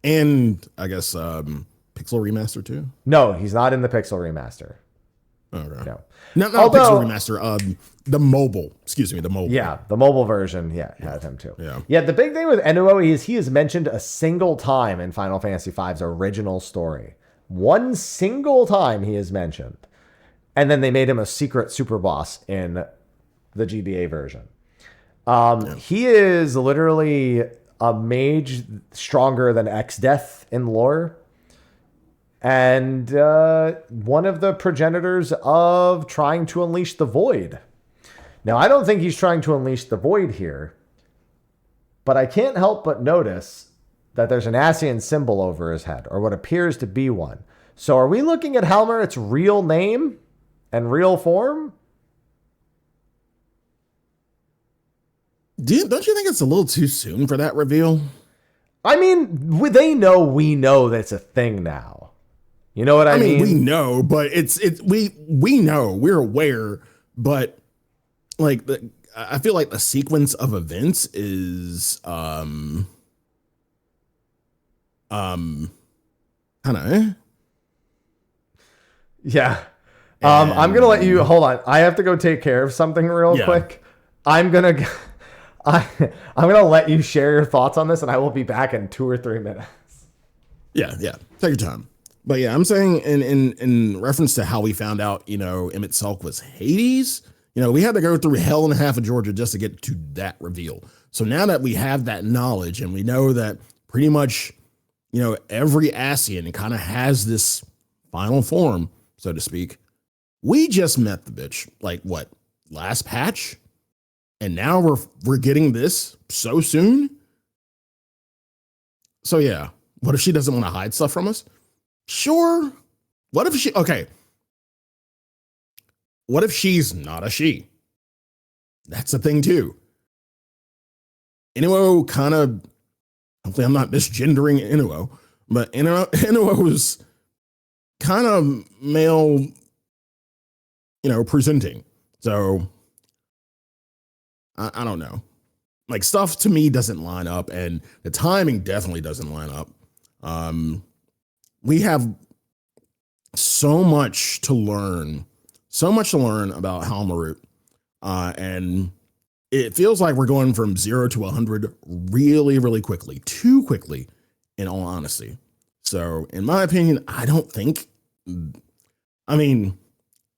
And I guess Pixel Remaster too? No, he's not in the Pixel Remaster. Okay. No. Not Pixel Remaster, the mobile. Excuse me, the mobile. Yeah, the mobile version, had him too. Yeah. Yeah, the big thing with Enuo is he is mentioned a single time in Final Fantasy V's original story. One single time he is mentioned. And then they made him a secret super boss in the GBA version. He is literally a mage stronger than X-Death in lore. And one of the progenitors of trying to unleash the void. Now, I don't think he's trying to unleash the void here, but I can't help but notice that there's an Ascian symbol over his head, or what appears to be one. So are we looking at Helmerit's real name and real form? Don't you think it's a little too soon for that reveal? I mean, we know that it's a thing now. You know what I mean? We know, but we know, we're aware, but like I feel like the sequence of events is kind of Yeah. I'm going to let you hold on. I have to go take care of something real quick. I'm going to let you share your thoughts on this, and I will be back in 2 or 3 minutes. Yeah. Take your time. But yeah, I'm saying in reference to how we found out, Emmett Salk was Hades, we had to go through hell and a half of Georgia just to get to that reveal. So now that we have that knowledge and we know that pretty much, every Ascian kind of has this final form, so to speak, we just met the bitch, like what, last patch? And now we're getting this so soon? So yeah, what if she doesn't want to hide stuff from us? Sure. What if she's not a she? That's a thing too. Inuo kind of, hopefully I'm not misgendering Inuo, but Inuo's kind of male, presenting. So I don't know. Like, stuff to me doesn't line up, and the timing definitely doesn't line up. We have so much to learn about Halmarut. And it feels like we're going from 0 to 100 really, really quickly, too quickly, in all honesty. So in my opinion,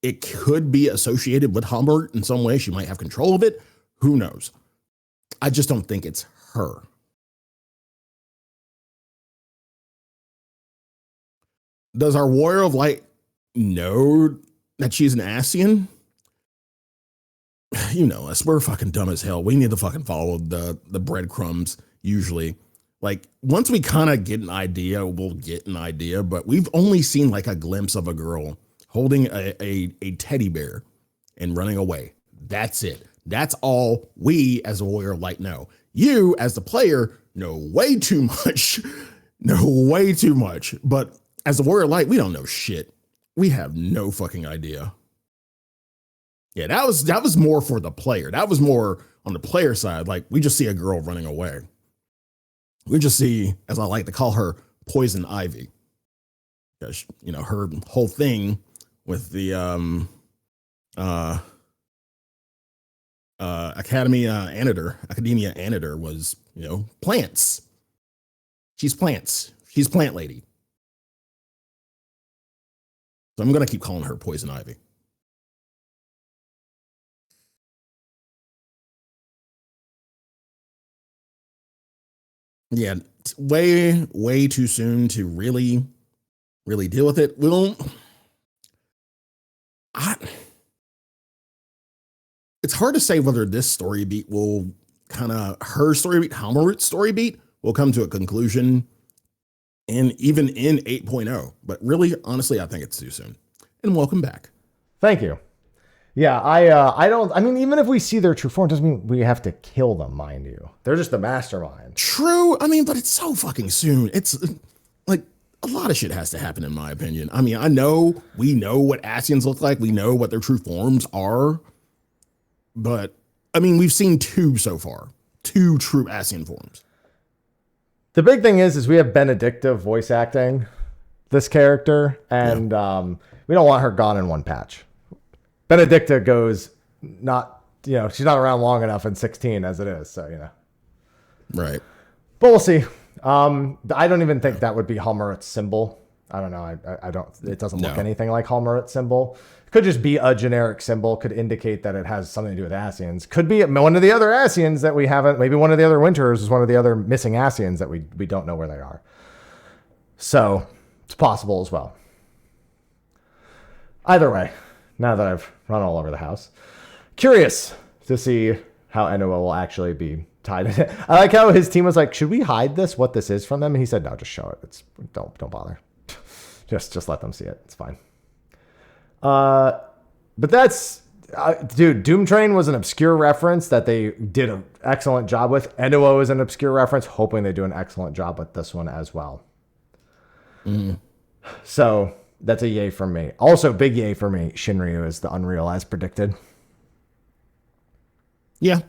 it could be associated with Halmarut in some way. She might have control of it. Who knows? I just don't think it's her. Does our Warrior of Light know that she's an Ascian? You know us. We're fucking dumb as hell. We need to fucking follow the breadcrumbs usually. Like, once we kind of get an idea, we'll get an idea, but we've only seen like a glimpse of a girl holding a teddy bear and running away. That's it. That's all we as a Warrior of Light know. You as the player know way too much. But as a Warrior of Light, we don't know shit. We have no fucking idea. Yeah, that was more for the player. That was more on the player side. Like, we just see a girl running away. We just see, as I like to call her, Poison Ivy. Because, her whole thing with the Academia Anator was, plants. She's plants. She's plant lady. So I'm going to keep calling her Poison Ivy. Yeah, way too soon to really deal with it. It's hard to say whether this story beat will Halmarut's story beat will come to a conclusion, and even in 8.0. But really, honestly, I think it's too soon. And welcome back. Thank you. Yeah, even if we see their true form, doesn't mean we have to kill them, mind you. They're just the mastermind. True. But it's so fucking soon. It's like, a lot of shit has to happen, in my opinion. I mean, we know what Asians look like. We know what their true forms are. But, I mean, we've seen 2 so far. 2 true Asian forms. The big thing is we have Benedicta voice acting this character, and we don't want her gone in one patch. Benedicta goes not, she's not around long enough in 16 as it is, so, Right. But we'll see. I don't even think that would be Halmuret's symbol. I don't know. I don't. It doesn't look anything like Halmuret's symbol. Could just be a generic symbol. Could indicate that it has something to do with Asians. Could be one of the other Asians that we haven't. Maybe one of the other Winters is one of the other missing Asians that we don't know where they are. So it's possible as well. Either way, now that I've run all over the house, curious to see how Enua will actually be tied in it. I like how his team was like, should we hide what this is from them? And he said, no, just show it. Don't bother. just let them see it. It's fine. But that's, dude, Doom Train was an obscure reference that they did an excellent job with. Enua is an obscure reference, hoping they do an excellent job with this one as well. So that's a yay from me. Also, big yay for me. Shinryu is the Unreal as predicted. Yeah.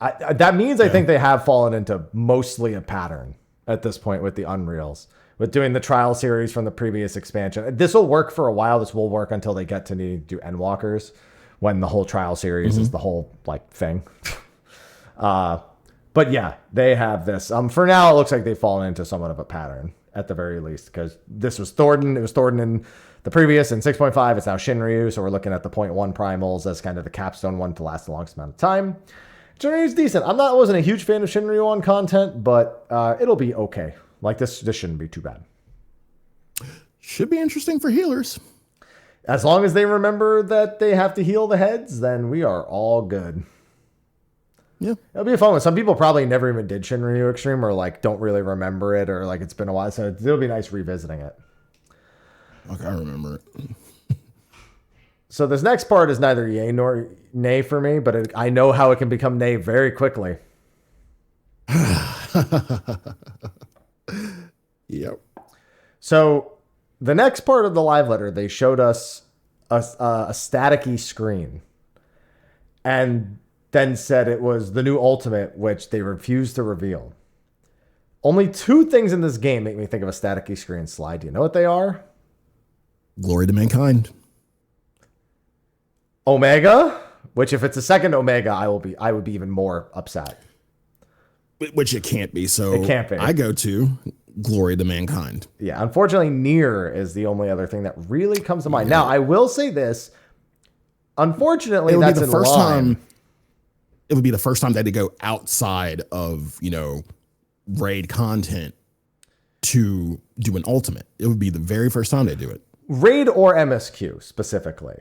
That means I think they have fallen into mostly a pattern at this point with the Unreals, with doing the trial series from the previous expansion. This will work for a while. This will work until they get to need to do Endwalkers, when the whole trial series is the whole thing. But yeah, they have this. For now, it looks like they've fallen into somewhat of a pattern at the very least, because this was Thornton. It was Thornton in the previous, in 6.5. It's now Shinryu. So we're looking at the 0.1 primals as kind of the capstone one to last the longest amount of time. Shinryu's decent. Wasn't a huge fan of Shinryu on content, but it'll be okay. This shouldn't be too bad. Should be interesting for healers. As long as they remember that they have to heal the heads, then we are all good. Yeah. It'll be a fun one. Some people probably never even did Shinryu Extreme, or don't really remember it, or it's been a while. So it'll be nice revisiting it. Okay, I remember it. So this next part is neither yay nor nay for me, but I know how it can become nay very quickly. Yep. So the next part of the live letter, they showed us a staticky screen, and then said it was the new ultimate, which they refused to reveal. Only 2 things in this game make me think of a staticky screen slide. Do you know what they are? Glory to mankind. Omega, which if it's a second Omega, I would be even more upset. Which it can't be. So it can't be. I go to Glory to mankind. Yeah, unfortunately, Nier is the only other thing that really comes to mind. Now, I will say this. Unfortunately, that's the first time. It would be the first time that they go outside of, raid content to do an ultimate. It would be the very first time they do it. Raid or MSQ specifically.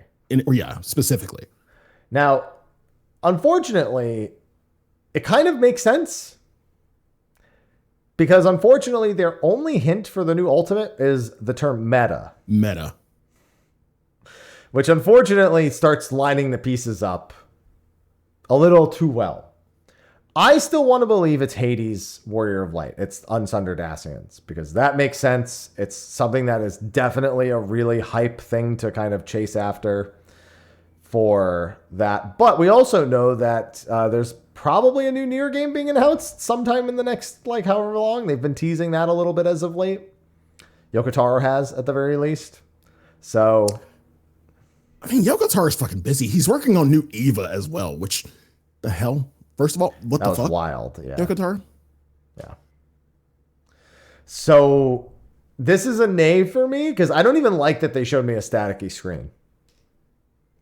Specifically. Now, unfortunately, it kind of makes sense. Because unfortunately, their only hint for the new ultimate is the term meta. Meta. Which unfortunately starts lining the pieces up a little too well. I still want to believe it's Hades, Warrior of Light. It's Unsundered Asians, because that makes sense. It's something that is definitely a really hype thing to kind of chase after for that. But we also know that there's probably a new Nier game being announced sometime in the next, however long. They've been teasing that a little bit as of late. Yoko Taro has, at the very least. So, I mean, Yoko Taro's fucking busy. He's working on new Eva as well, which the hell? First of all, what the fuck? That was wild, yeah. Yoko Taro? Yeah. So, this is a nay for me, because I don't even like that they showed me a staticky screen.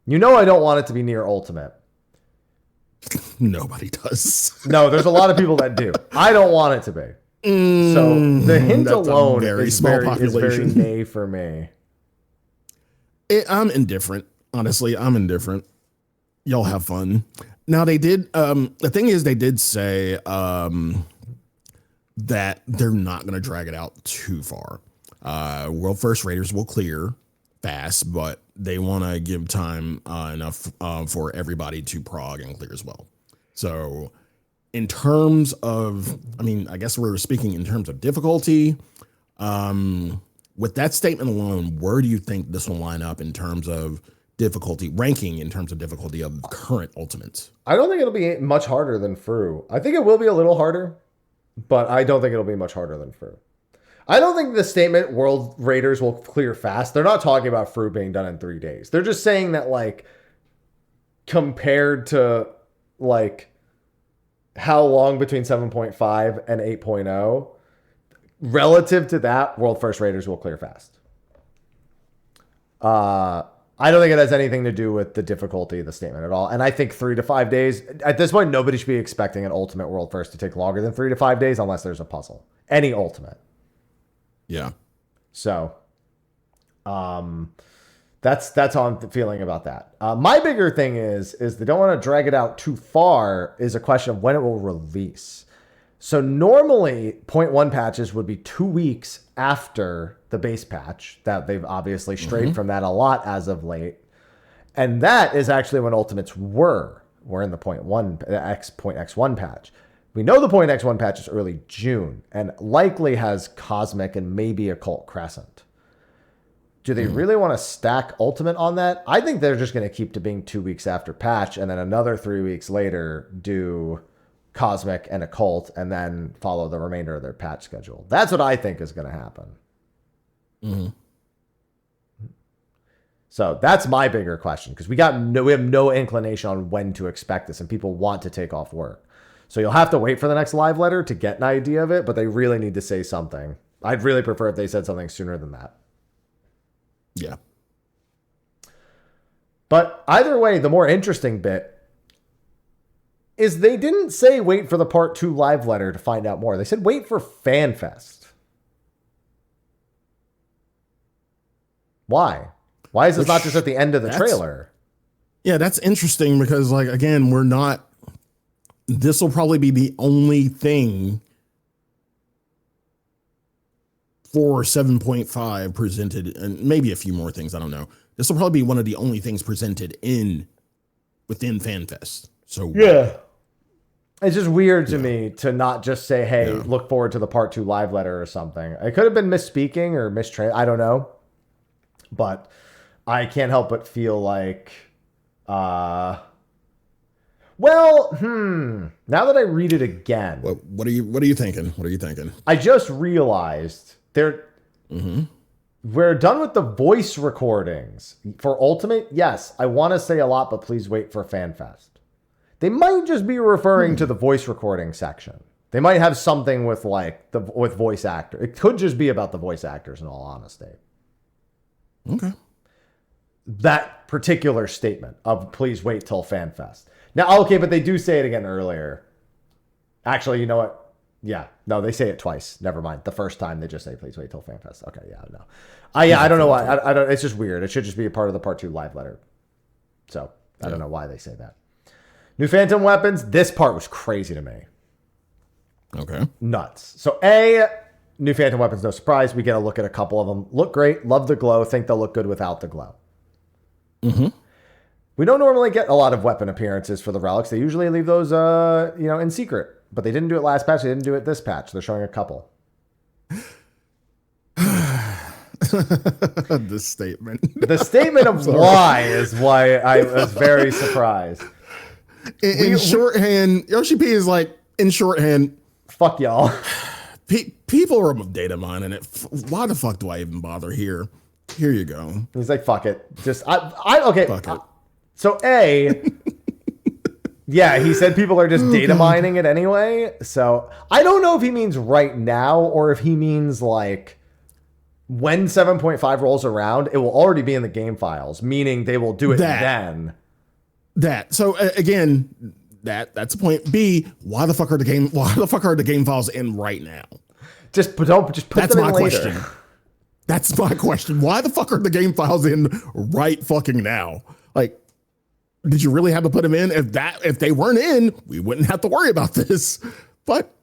I don't want it to be Nier Ultimate. Nobody does. No, there's a lot of people that do. I don't want it to be. So the hint alone is very nay for me. I'm indifferent. Honestly, I'm indifferent. Y'all have fun. Now they did. The thing is, they did say that they're not going to drag it out too far. World First Raiders will clear fast, but they want to give time enough for everybody to prog and clear as well. So in terms of, I guess we're speaking in terms of difficulty, With that statement alone, where do you think this will line up in terms of difficulty ranking, in terms of difficulty of current ultimates? I don't think it'll be much harder than Fru. I think it will be a little harder, but I don't think it'll be much harder than Fru. I don't think the statement World Raiders will clear fast. They're not talking about Fru being done in 3 days. They're just saying that, like, compared to, like, how long between 7.5 and 8.0, relative to that, World First Raiders will clear fast. I don't think it has anything to do with the difficulty of the statement at all. And I think 3 to 5 days, at this point, nobody should be expecting an Ultimate World First to take longer than 3 to 5 days unless there's a puzzle. Any Ultimate. Yeah. So, that's how I'm feeling about that. My bigger thing is they don't want to drag it out too far, is a question of when it will release. So normally 0.1 patches would be 2 weeks after the base patch. That they've obviously strayed from that a lot as of late. And that is actually when ultimates were in the 0.1 patch. We know the 0.x1 patch is early June and likely has Cosmic and maybe Occult Crescent. Do they really want to stack Ultimate on that? I think they're just going to keep to being 2 weeks after patch and then another 3 weeks later do Cosmic and Occult and then follow the remainder of their patch schedule. That's what I think is going to happen. Mm-hmm. So that's my bigger question because we have no inclination on when to expect this and people want to take off work. So you'll have to wait for the next live letter to get an idea of it, but they really need to say something. I'd really prefer if they said something sooner than that. Yeah. But either way, the more interesting bit is they didn't say wait for the part 2 live letter to find out more. They said wait for FanFest. Why? Why is this not just at the end of the trailer? Yeah, that's interesting because, like, again, this will probably be the only thing for 7.5 presented, and maybe a few more things, I don't know. This will probably be one of the only things presented within FanFest. So yeah. It's just weird to me to not just say, hey, look forward to the part 2 live letter or something. It could have been misspeaking or I don't know. But I can't help but feel like, now that I read it again. What are you thinking? What are you thinking? I just realized we're done with the voice recordings. For Ultimate, yes, I want to say a lot, but please wait for FanFest. They might just be referring to the voice recording section. They might have something with with voice actor. It could just be about the voice actors in all honesty. Okay. That particular statement of please wait till FanFest. Now, okay, but they do say it again earlier. Actually, you know what? Yeah, no, they say it twice. Never mind. The first time they just say please wait till FanFest. Okay, yeah, no. I don't know why. I don't. It's just weird. It should just be a part of the part 2 live letter. So I don't know why they say that. New Phantom weapons. This part was crazy to me. Okay. Nuts. So new Phantom weapons, no surprise. We get a look at a couple of them. Look great. Love the glow. Think they'll look good without the glow. Mm-hmm. We don't normally get a lot of weapon appearances for the relics. They usually leave those, in secret. But they didn't do it last patch. They didn't do it this patch. They're showing a couple. The statement of why is why I was very surprised. In shorthand, Yoshi P is like, in shorthand, fuck y'all. People are data mining it. Why the fuck do I even bother here? Here you go. He's like, fuck it. Just, okay. Fuck it. So yeah, he said people are just data mining it anyway. So I don't know if he means right now or if he means like when 7.5 rolls around, it will already be in the game files, meaning they will do it then. So again, that's the point. B, why the fuck are the game files in right now? Just put them in later. Question. That's my question. Why the fuck are the game files in right fucking now? Like, did you really have to put them in? If they weren't in, we wouldn't have to worry about this. But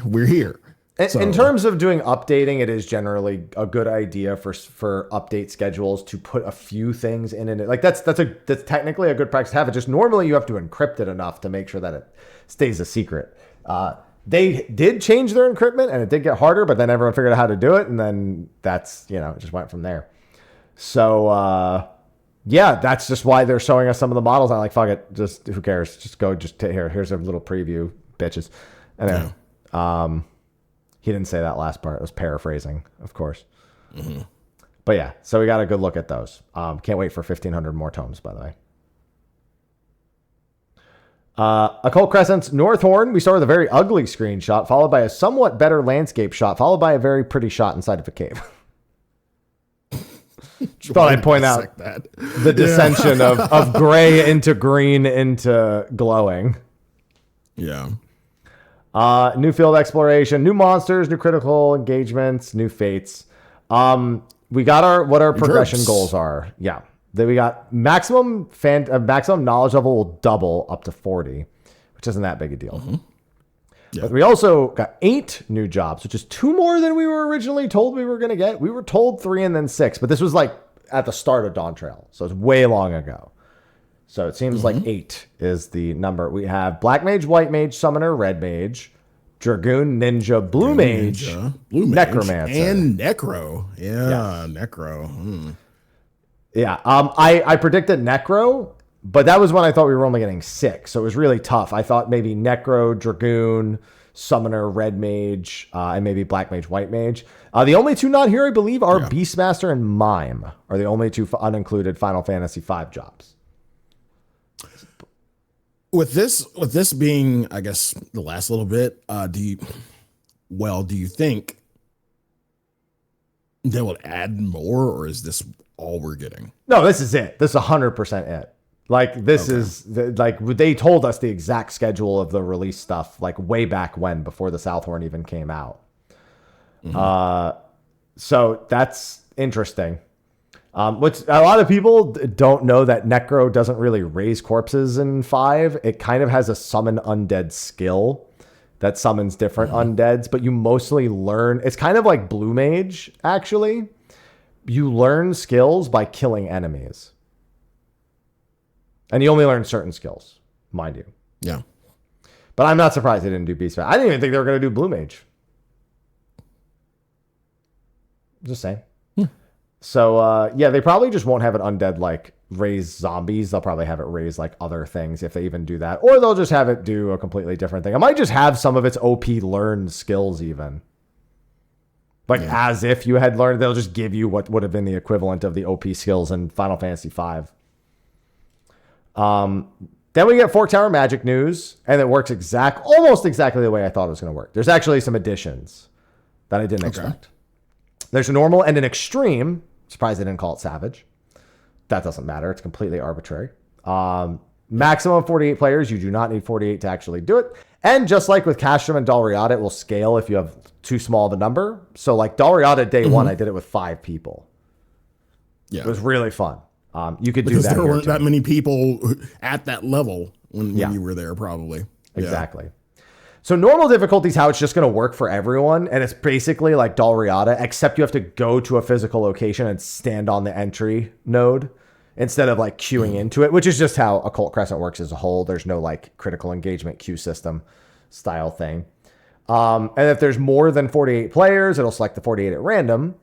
we're here. In terms of doing updating, it is generally a good idea for update schedules to put a few things in it. Like that's technically a good practice to have. It just normally you have to encrypt it enough to make sure that it stays a secret. They did change their encryptment, and it did get harder, but then everyone figured out how to do it, and then that's, it just went from there. So, yeah, that's just why they're showing us some of the models. I'm like, fuck it, just who cares? Just go, here's a little preview, bitches. Anyway, he didn't say that last part. It was paraphrasing, of course. Mm-hmm. But yeah, so we got a good look at those. Can't wait for 1,500 more tomes, by the way. Occult Crescent's Northhorn. We start with a very ugly screenshot, followed by a somewhat better landscape shot, followed by a very pretty shot inside of a cave. Thought I'd point out the dissension of gray into green into glowing. Yeah. New field exploration, new monsters, new critical engagements, new fates. We got what our progression goals are. Yeah. Then we got maximum knowledge level will double up to 40, which isn't that big a deal. Mm-hmm. Yeah. But we also got 8 new jobs, which is 2 more than we were originally told we were going to get. We were told 3 and then 6, but this was like at the start of Dawn Trail, so it's way long ago. So it seems like 8 is the number. We have Black Mage, White Mage, Summoner, Red Mage, Dragoon, Ninja, Blue Mage, Necromancer, and Necro. Yeah. Necro. Yeah, I predicted Necro, but that was when I thought we were only getting 6, so it was really tough. I thought maybe Necro, Dragoon, Summoner, Red Mage, and maybe Black Mage, White Mage. The only 2 not here, I believe, are Beastmaster and Mime, are the only 2 unincluded Final Fantasy V jobs. With this being, I guess, the last little bit, do you think they will add more, or is this all we're getting? No, this is it. This is 100% it. Like, this is they told us the exact schedule of the release stuff, like way back when, before the Southhorn even came out. Mm-hmm. So that's interesting. Which a lot of people don't know, that Necro doesn't really raise corpses in 5. It kind of has a summon undead skill that summons different undeads, but you mostly learn. It's kind of like Blue Mage, actually. You learn skills by killing enemies. And you only learn certain skills, mind you. Yeah. But I'm not surprised they didn't do Beast Mage. I didn't even think they were going to do Blue Mage. Just saying. So, yeah, they probably just won't have it undead, like, raise zombies. They'll probably have it raise, like, other things, if they even do that. Or they'll just have it do a completely different thing. It might just have some of its OP learned skills, even. Like, as if you had learned, they'll just give you what would have been the equivalent of the OP skills in Final Fantasy V. Then we get Fork Tower Magic news, and it works almost exactly the way I thought it was going to work. There's actually some additions that I didn't expect. There's a normal and an extreme. Surprised they didn't call it Savage. That doesn't matter. It's completely arbitrary. Maximum 48 players. You do not need 48 to actually do it. And just like with Castrum and Dalriada, it will scale if you have too small of a number. So like Dalriada day 1, I did it with 5 people. Yeah. It was really fun. You could do that. Because there weren't that many people at that level when you were there, probably. Exactly. Yeah. So normal difficulty is how it's just going to work for everyone. And it's basically like Dalriada, except you have to go to a physical location and stand on the entry node instead of like queuing into it, which is just how Occult Crescent works as a whole. There's no like critical engagement queue system style thing. And if there's more than 48 players, it'll select the 48 at random.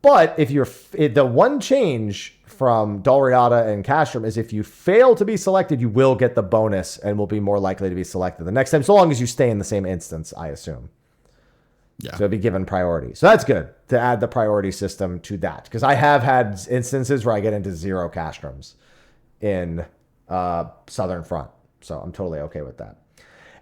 But if the one change from Dalriada and Castrum is if you fail to be selected, you will get the bonus and will be more likely to be selected the next time, so long as you stay in the same instance, I assume. Yeah. So it'll be given priority. So that's good to add the priority system to that, because I have had instances where I get into 0 Castrums in Southern Front. So I'm totally okay with that.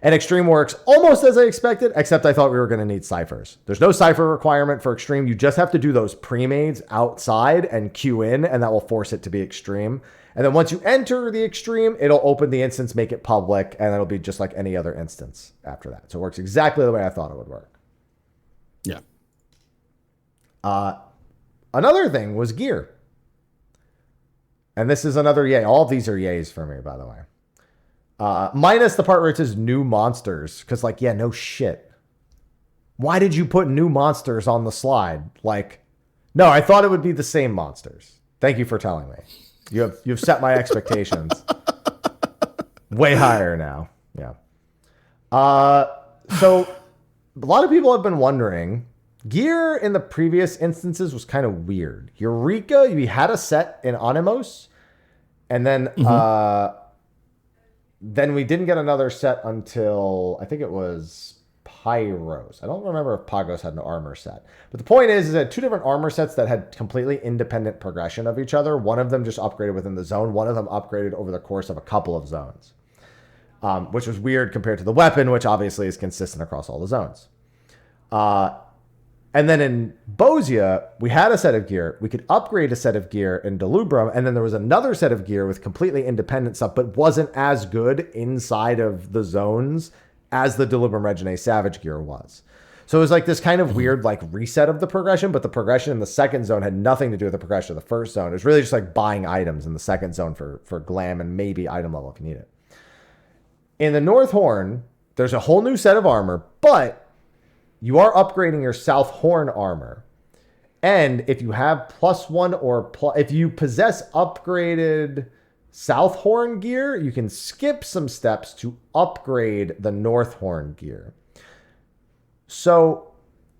And Extreme works almost as I expected, except I thought we were going to need ciphers. There's no cipher requirement for Extreme. You just have to do those pre-mades outside and queue in, and that will force it to be Extreme. And then once you enter the Extreme, it'll open the instance, make it public, and it'll be just like any other instance after that. So it works exactly the way I thought it would work. Yeah. Another thing was gear. And this is another yay. All of these are yays for me, by the way. Minus the part where it says new monsters. Because, like, yeah, no shit. Why did you put new monsters on the slide? Like, no, I thought it would be the same monsters. Thank you for telling me. You've set my expectations way higher now. Yeah. So a lot of people have been wondering. Gear in the previous instances was kind of weird. Eureka, we had a set in Animos, and then we didn't get another set until I think it was Pyros. I don't remember if Pagos had an armor set. But the point is that two different armor sets that had completely independent progression of each other. One of them just upgraded within the zone. One of them upgraded over the course of a couple of zones, which was weird compared to the weapon, which obviously is consistent across all the zones. And then in Bosia, we had a set of gear. We could upgrade a set of gear in Delubrum, and then there was another set of gear with completely independent stuff, but wasn't as good inside of the zones as the Delubrum Regine Savage gear was. So it was like this kind of weird like reset of the progression, but the progression in the second zone had nothing to do with the progression of the first zone. It was really just like buying items in the second zone for glam and maybe item level if you need it. In the North Horn, there's a whole new set of armor, but you are upgrading your South Horn armor. And if you have +1 or if you possess upgraded South Horn gear, you can skip some steps to upgrade the North Horn gear. So,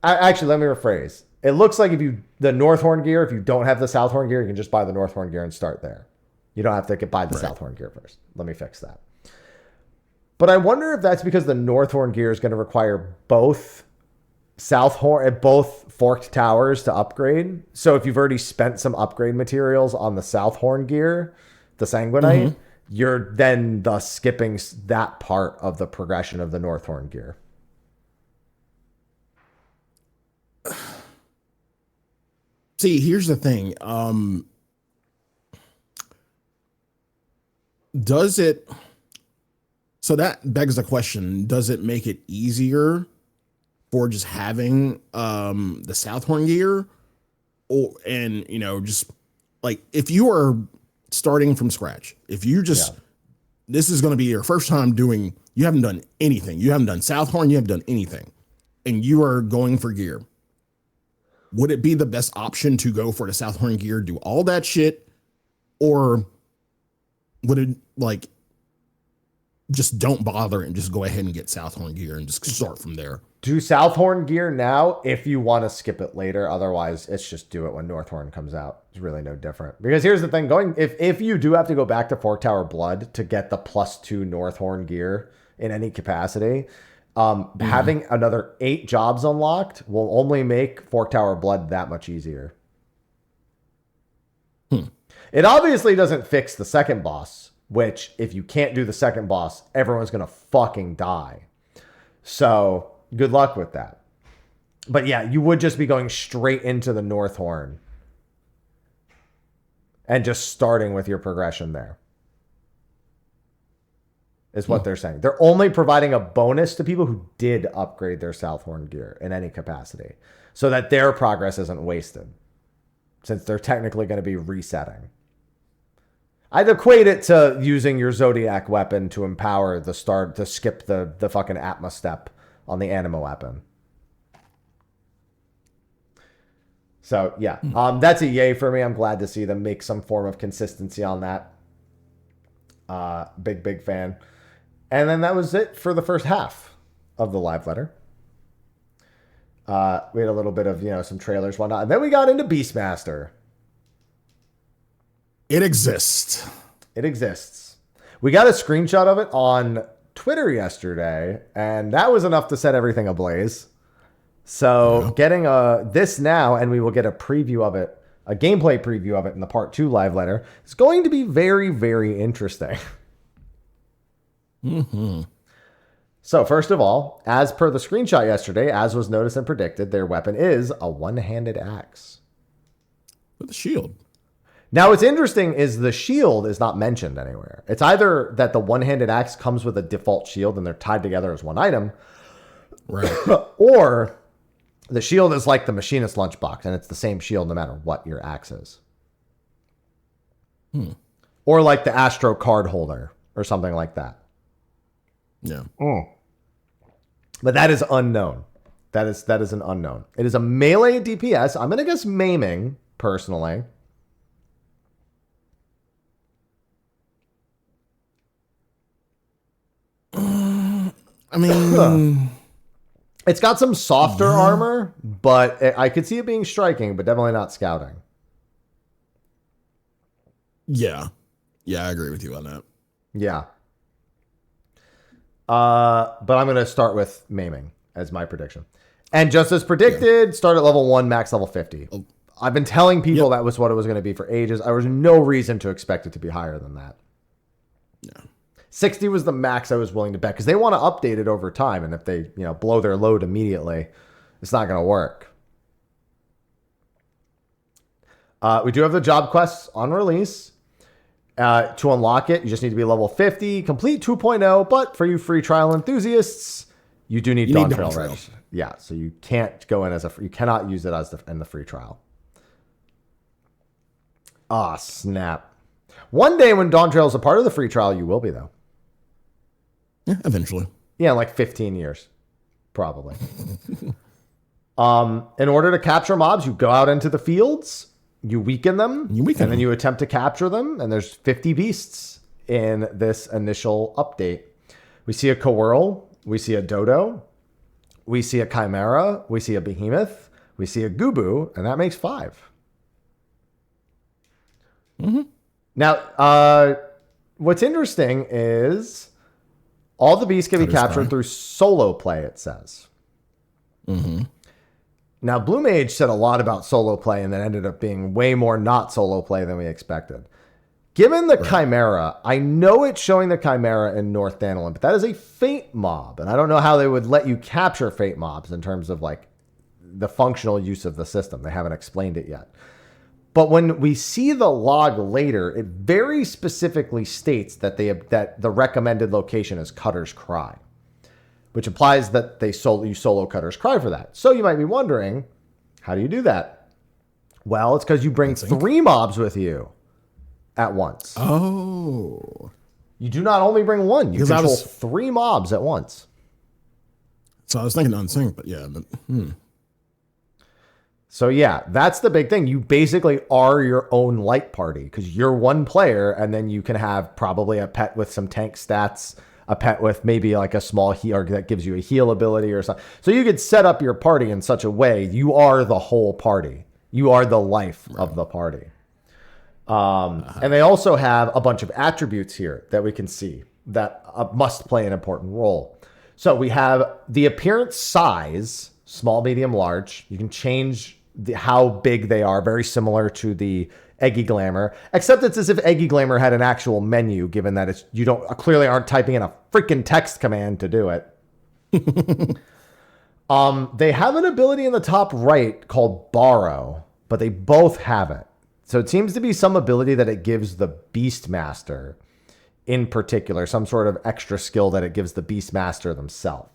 actually, let me rephrase. It looks like the North Horn gear, if you don't have the South Horn gear, you can just buy the North Horn gear and start there. You don't have to buy the South Horn gear first. Let me fix that. But I wonder if that's because the North Horn gear is going to require both South Horn, both Forked Towers to upgrade. So if you've already spent some upgrade materials on the South Horn gear, the Sanguinite, you're then thus skipping that part of the progression of the North Horn gear. See, here's the thing. Does it... So that begs the question, does it make it easier for just having the South Horn gear? And just like if you are starting from scratch, if you just this is going to be your first time doing, you haven't done anything, you haven't done South Horn, you haven't done anything, and you are going for gear, would it be the best option to go for the South Horn gear, do all that shit, or would it like just don't bother and just go ahead and get South Horn gear and just start from there? Do South Horn gear now if you want to skip it later. Otherwise, it's just do it when North Horn comes out. It's really no different. Because here's the thing, if you do have to go back to Fork Tower Blood to get the +2 North Horn gear in any capacity, having another 8 jobs unlocked will only make Fork Tower Blood that much easier. It obviously doesn't fix the second boss, which if you can't do the second boss, everyone's going to fucking die. So good luck with that. But yeah, you would just be going straight into the North Horn and just starting with your progression there, is what they're saying. They're only providing a bonus to people who did upgrade their South Horn gear in any capacity so that their progress isn't wasted, since they're technically going to be resetting. I'd equate it to using your Zodiac weapon to empower the start to skip the fucking Atma step on the Anima weapon. So yeah, that's a yay for me. I'm glad to see them make some form of consistency on that. Big fan. And then that was it for the first half of the live letter. We had a little bit of, some trailers, whatnot. And then we got into Beastmaster. It exists. It exists. We got a screenshot of it on Twitter yesterday, and that was enough to set everything ablaze. So getting this now, and we will get a preview of it, a gameplay preview of it in the part 2 live letter. It's going to be very, very interesting. So first of all, as per the screenshot yesterday, as was noticed and predicted, their weapon is a one-handed axe. With a shield. Now, what's interesting is the shield is not mentioned anywhere. It's either that the one-handed axe comes with a default shield and they're tied together as one item, right? Or the shield is like the machinist lunchbox and it's the same shield no matter what your axe is. Or like the Astro card holder or something like that. Yeah. But that is unknown. That is an unknown. It is a melee DPS. I'm going to guess maiming, personally. I mean, It's got some softer armor, but I could see it being striking, but definitely not scouting. Yeah. Yeah, I agree with you on that. Yeah. But I'm going to start with maiming as my prediction. And just as predicted, start at level 1, max level 50. Oh. I've been telling people that was what it was going to be for ages. There was no reason to expect it to be higher than that. Yeah. 60 was the max I was willing to bet because they want to update it over time. And if they, blow their load immediately, it's not going to work. We do have the job quests on release. To unlock it, you just need to be level 50, complete 2.0. But for you free trial enthusiasts, you do need Dawn Trail regs. Yeah, so you can't go in you cannot use it in the free trial. Ah, snap. One day when Dawn Trail is a part of the free trial, you will be, though. Yeah, eventually. Yeah, in like 15 years. Probably. In order to capture mobs, you go out into the fields, you weaken them, and then you attempt to capture them, and there's 50 beasts in this initial update. We see a Coeurl, we see a Dodo, we see a Chimera, we see a Behemoth, we see a Gubu, and that makes 5. Mm-hmm. Now, what's interesting is all the beasts can be captured through solo play, it says. Mm-hmm. Now, Blue Mage said a lot about solo play and then ended up being way more not solo play than we expected. Given the Chimera, I know it's showing the Chimera in North Dandelion, but that is a Fate mob. And I don't know how they would let you capture Fate mobs in terms of like the functional use of the system. They haven't explained it yet. But when we see the log later, it very specifically states that that the recommended location is Cutter's Cry, which implies that you solo Cutter's Cry for that. So you might be wondering, how do you do that? Well, it's because you bring 3 mobs with you at once. Oh. You do not only bring 1. You control 3 mobs at once. So I was thinking unsync, but yeah. So yeah, that's the big thing. You basically are your own light party because you're one player, and then you can have probably a pet with some tank stats, a pet with maybe like a small heal that gives you a heal ability or something. So you could set up your party in such a way you are the whole party. You are the life of the party. And they also have a bunch of attributes here that we can see that must play an important role. So we have the appearance size, small, medium, large. You can change how big they are, very similar to the Eggy Glamour, except it's as if Eggy Glamour had an actual menu, given that you clearly aren't typing in a freaking text command to do it. They have an ability in the top right called Borrow, but they both have it. So it seems to be some ability that it gives the Beastmaster in particular, some sort of extra skill that it gives the Beastmaster themselves.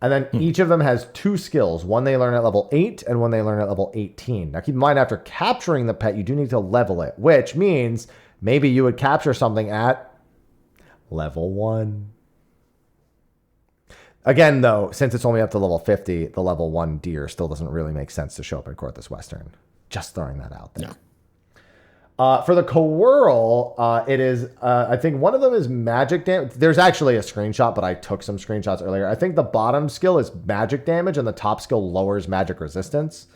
And then each of them has 2 skills. One they learn at level 8 and one they learn at level 18. Now keep in mind, after capturing the pet, you do need to level it, which means maybe you would capture something at level 1. Again, though, since it's only up to level 50, the level 1 deer still doesn't really make sense to show up in Corthus Western. Just throwing that out there. No. For the Coeurl, it is, I think one of them is magic damage. There's actually a screenshot, but I took some screenshots earlier. I think the bottom skill is magic damage and the top skill lowers magic resistance.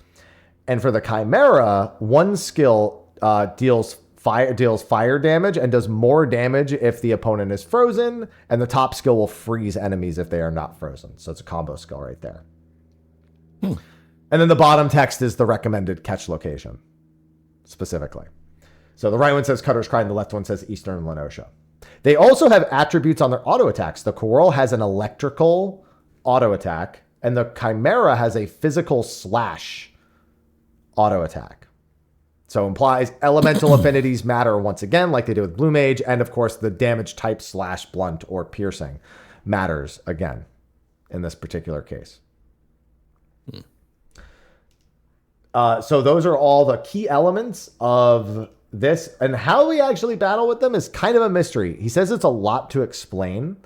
And for the Chimera, one skill deals fire damage and does more damage if the opponent is frozen, and the top skill will freeze enemies if they are not frozen. So it's a combo skill right there. And then the bottom text is the recommended catch location, specifically. So the right one says Cutter's Cry and the left one says Eastern Lenosha. They also have attributes on their auto attacks. The Coeurl has an electrical auto attack, and the Chimera has a physical slash auto attack. So implies elemental affinities matter once again, like they do with Blue Mage, and of course the damage type slash blunt or piercing matters again in this particular case. So those are all the key elements of this, and how we actually battle with them is kind of a mystery. He says it's a lot to explain,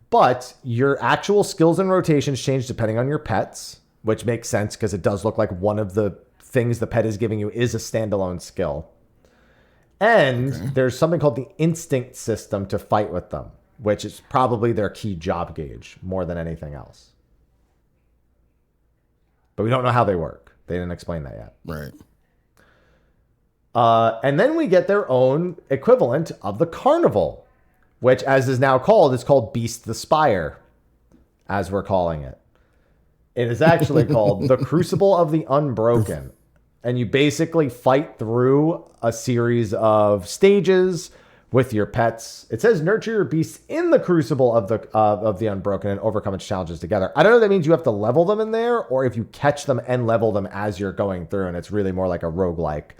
but your actual skills and rotations change depending on your pets, which makes sense because it does look like one of the things the pet is giving you is a standalone skill. And there's something called the instinct system to fight with them, which is probably their key job gauge more than anything else. but we don't know how they work. They didn't explain that yet. Right. And then we get their own equivalent of the carnival, which, as is now called, is called Beast the Spire, as we're calling it. It is actually called the Crucible of the Unbroken. And you basically fight through a series of stages with your pets. It says nurture your beasts in the Crucible of the Unbroken and overcome its challenges together. I don't know if that means you have to level them in there or if you catch them and level them as you're going through. And it's really more like a roguelike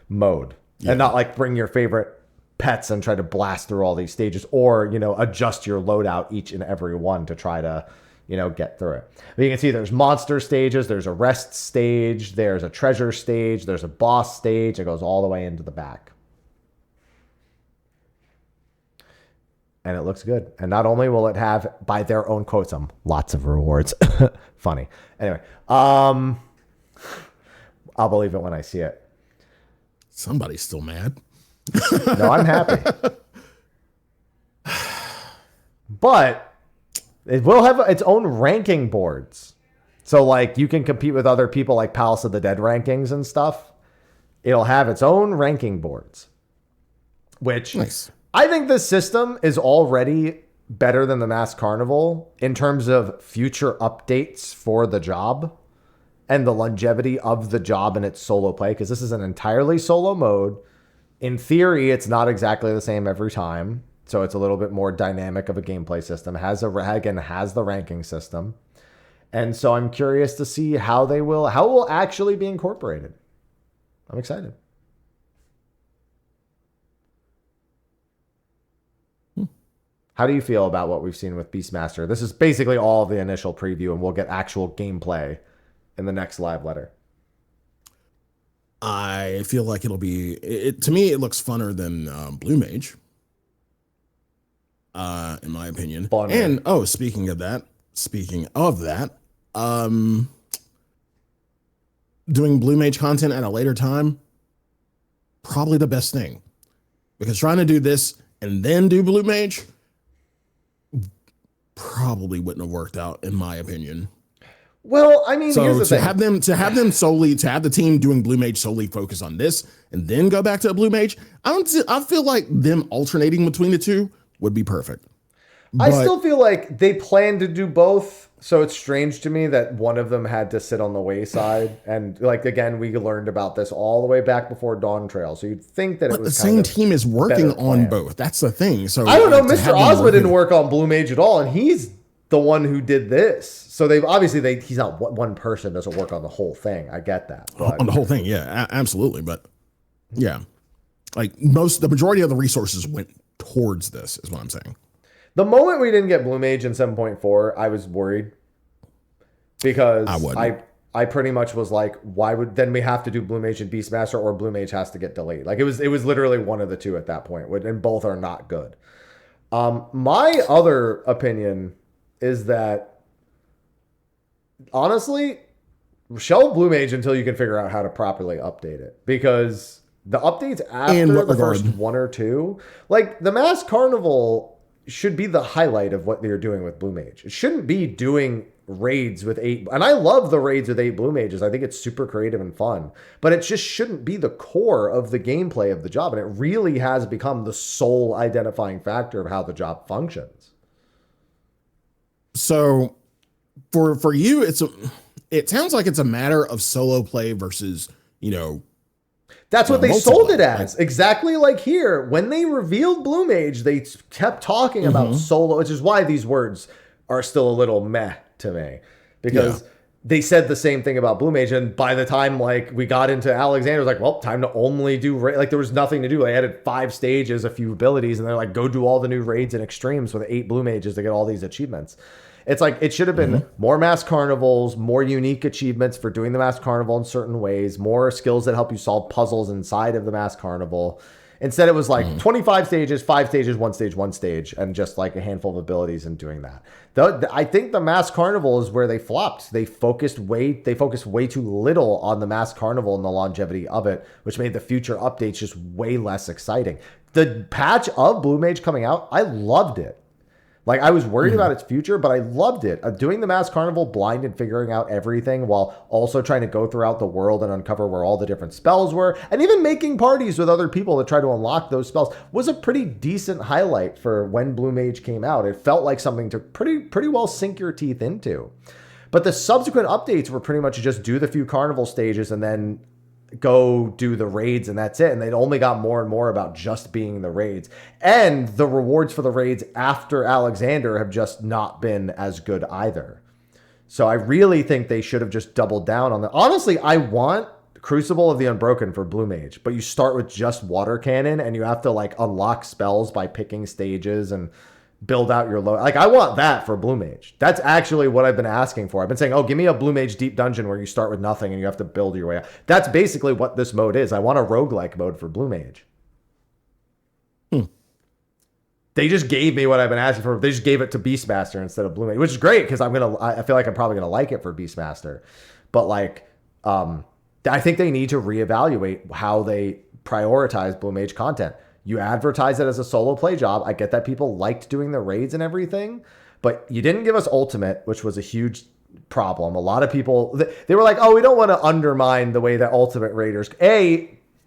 mode. And not like bring your favorite pets and try to blast through all these stages or, adjust your loadout each and every one to try to, get through it. But you can see there's monster stages, there's a rest stage, there's a treasure stage, there's a boss stage. It goes all the way into the back. And it looks good. And not only will it have, by their own quotes, lots of rewards. Funny. Anyway, I'll believe it when I see it. Somebody's still mad. No, I'm happy. But it will have its own ranking boards. So, like, you can compete with other people like Palace of the Dead rankings and stuff. It'll have its own ranking boards. Which, nice. I think this system is already better than the Masked Carnival in terms of future updates for the job and the longevity of the job and its solo play. Because this is an entirely solo mode. In theory, it's not exactly the same every time. So it's a little bit more dynamic of a gameplay system. Has the ranking system. And so I'm curious to see how it will actually be incorporated. I'm excited. How do you feel about what we've seen with Beastmaster? This is basically all of the initial preview, and we'll get actual gameplay in the next live letter. I feel like it'll be, to me, it looks funner than Blue Mage. In my opinion. Funner. And speaking of that, doing Blue Mage content at a later time, probably the best thing. Because trying to do this and then do Blue Mage probably wouldn't have worked out, in my opinion. Well, I mean, so here's the thing. To have the team doing Blue Mage solely focus on this and then go back to a Blue Mage, I feel like them alternating between the two would be perfect. I still feel like they plan to do both. So it's strange to me that one of them had to sit on the wayside. And like, again, we learned about this all the way back before Dawn Trail. So you'd think that it was the same team is working on both. That's the thing. So I don't know. Mr. Ozma didn't work on Blue Mage at all. And he's the one who did this. So he's not one person doesn't work on the whole thing. I get that. But. On the whole thing. Yeah, absolutely. But yeah, like the majority of the resources went towards this is what I'm saying. The moment we didn't get Blue Mage in 7.4, I was worried because I pretty much was like, why would then we have to do Blue Mage and Beastmaster, or Blue Mage has to get delayed? Like it was literally one of the two at that point, and both are not good. My other opinion is that honestly, shelve Blue Mage until you can figure out how to properly update it, because the updates after the first one or two, like the Masked Carnival, should be the highlight of what they're doing with Blue Mage. It shouldn't be doing raids with 8. And I love the raids with 8 Blue Mages. I think it's super creative and fun. But it just shouldn't be the core of the gameplay of the job. And it really has become the sole identifying factor of how the job functions. So for you, it sounds like it's a matter of solo play versus, that's what they sold it as. Exactly like here. When they revealed Blue Mage, they kept talking about solo, which is why these words are still a little meh to me. Because they said the same thing about Blue Mage, and by the time we got into Alexander, it was like, well, time to only do there was nothing to do. They added 5 stages, a few abilities, and they're like, go do all the new raids and extremes with 8 Blue Mages to get all these achievements. It's like it should have been more Masked Carnivals, more unique achievements for doing the Masked Carnival in certain ways, more skills that help you solve puzzles inside of the Masked Carnival. Instead, it was like 25 stages, 5 stages, 1 stage, and just like a handful of abilities in doing that. I think the Masked Carnival is where they flopped. They focused way too little on the Masked Carnival and the longevity of it, which made the future updates just way less exciting. The patch of Blue Mage coming out, I loved it. Like, I was worried about its future, but I loved it. Doing the Masked Carnival blind and figuring out everything while also trying to go throughout the world and uncover where all the different spells were, and even making parties with other people to try to unlock those spells was a pretty decent highlight for when Blue Mage came out. It felt like something to pretty well sink your teeth into. But the subsequent updates were pretty much just do the few carnival stages and then go do the raids, and that's it. And they only got more and more about just being the raids. And the rewards for the raids after Alexander have just not been as good either. So I really think they should have just doubled down on that. Honestly, I want Crucible of the Unbroken for Blue Mage, but you start with just Water Cannon and you have to like unlock spells by picking stages and build out your load. Like, I want that for Blue Mage. That's actually what I've been asking for. I've been saying, oh, give me a Blue Mage deep dungeon where you start with nothing and you have to build your way up. That's basically what this mode is. I want a roguelike mode for Blue Mage. They just gave me what I've been asking for. They just gave it to Beastmaster instead of Blue Mage, which is great because I feel like I'm probably going to like it for Beastmaster. But like, I think they need to reevaluate how they prioritize Blue Mage content. You advertise it as a solo play job. I get that people liked doing the raids and everything, but you didn't give us Ultimate, which was a huge problem. A lot of people, they were like, oh, we don't want to undermine the way that Ultimate Raiders.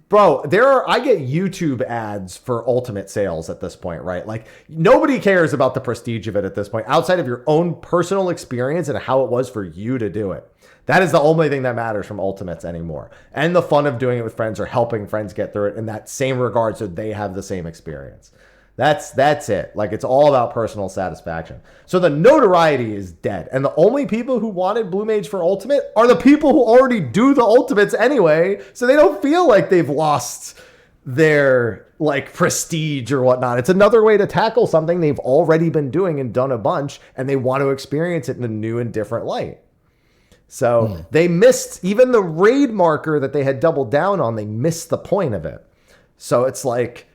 Bro, I get YouTube ads for Ultimate sales at this point, right? Like, nobody cares about the prestige of it at this point, outside of your own personal experience and how it was for you to do it. That is the only thing that matters from Ultimates anymore. And the fun of doing it with friends or helping friends get through it in that same regard so they have the same experience. That's it. Like, it's all about personal satisfaction. So the notoriety is dead. And the only people who wanted Blue Mage for Ultimate are the people who already do the Ultimates anyway. So they don't feel like they've lost their like prestige or whatnot. It's another way to tackle something they've already been doing and done a bunch, and they want to experience it in a new and different light. So they missed even the raid marker that they had doubled down on. They missed the point of it. So it's like,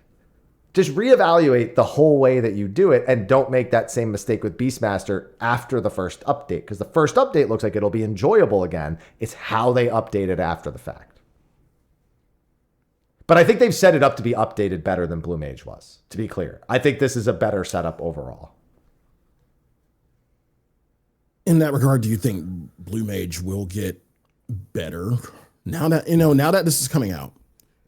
just reevaluate the whole way that you do it and don't make that same mistake with Beastmaster after the first update, because the first update looks like it'll be enjoyable again. It's how they update it after the fact. But I think they've set it up to be updated better than Blue Mage was, to be clear. I think this is a better setup overall. In that regard, do you think Blue Mage will get better now that this is coming out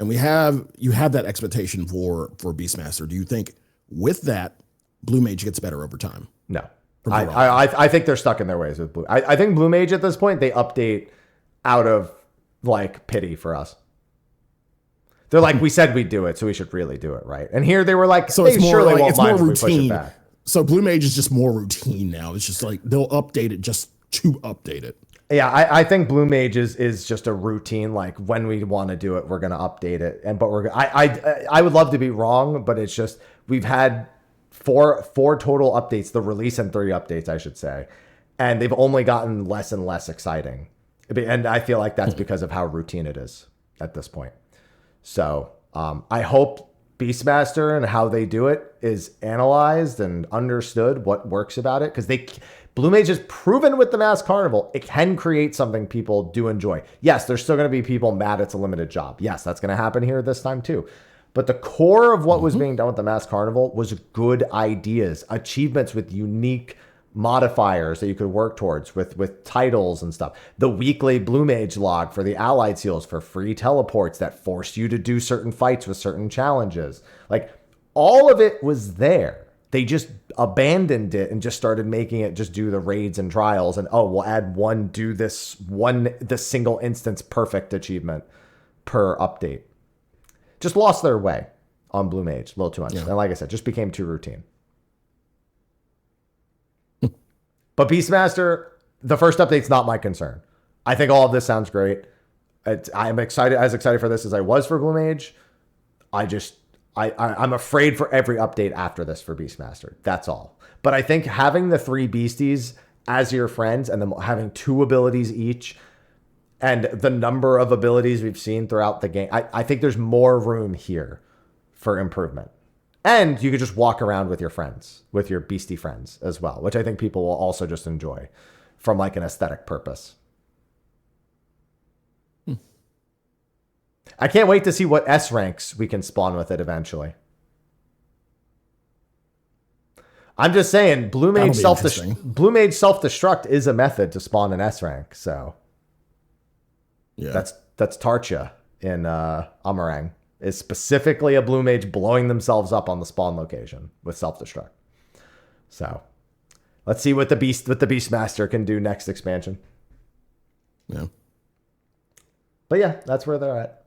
and you have that expectation for Beastmaster? Do you think with that Blue Mage gets better over time? No, I think they're stuck in their ways with Blue. I think Blue Mage at this point, they update out of like pity for us. They're like, we said we'd do it, so we should really do it, right? And here they were like, so it's more surely like, won't it's mind more if we push routine. it back. So Blue Mage is just more routine now. It's just like they'll update it just to update it. Yeah, I think Blue Mage is just a routine. Like, when we want to do it, we're going to update it. I would love to be wrong, but it's just, we've had four total updates, the release and 3 updates, I should say. And they've only gotten less and less exciting. And I feel like that's because of how routine it is at this point. So I hope Beastmaster and how they do it is analyzed and understood what works about it, because Blue Mage has proven with the Masked Carnival it can create something people do enjoy. Yes, there's still going to be people mad it's a limited job. Yes, that's going to happen here this time too. But the core of what was being done with the Masked Carnival was good ideas, achievements with unique modifiers that you could work towards with titles and stuff. The weekly Blue Mage log for the allied seals for free teleports that forced you to do certain fights with certain challenges. Like, all of it was there. They just abandoned it and just started making it just do the raids and trials. And, oh, we'll add the single instance perfect achievement per update. Just lost their way on Blue Mage a little too much. Yeah. And like I said, just became too routine. But Beastmaster, the first update's not my concern. I think all of this sounds great. I'm excited for this as I was for Blue Mage. I'm afraid for every update after this for Beastmaster. That's all. But I think having the 3 beasties as your friends and them having 2 abilities each and the number of abilities we've seen throughout the game, I think there's more room here for improvement. And you could just walk around with your friends, with your beastie friends as well, which I think people will also just enjoy from like an aesthetic purpose. I can't wait to see what S ranks we can spawn with it eventually. I'm just saying, Blue Mage That'll be interesting. self-destruct is a method to spawn an S rank. So Yeah. that's Tarcha in Amarang. Is specifically a Blue Mage blowing themselves up on the spawn location with self-destruct. So let's see what the Beastmaster can do next expansion. Yeah. But yeah, that's where they're at.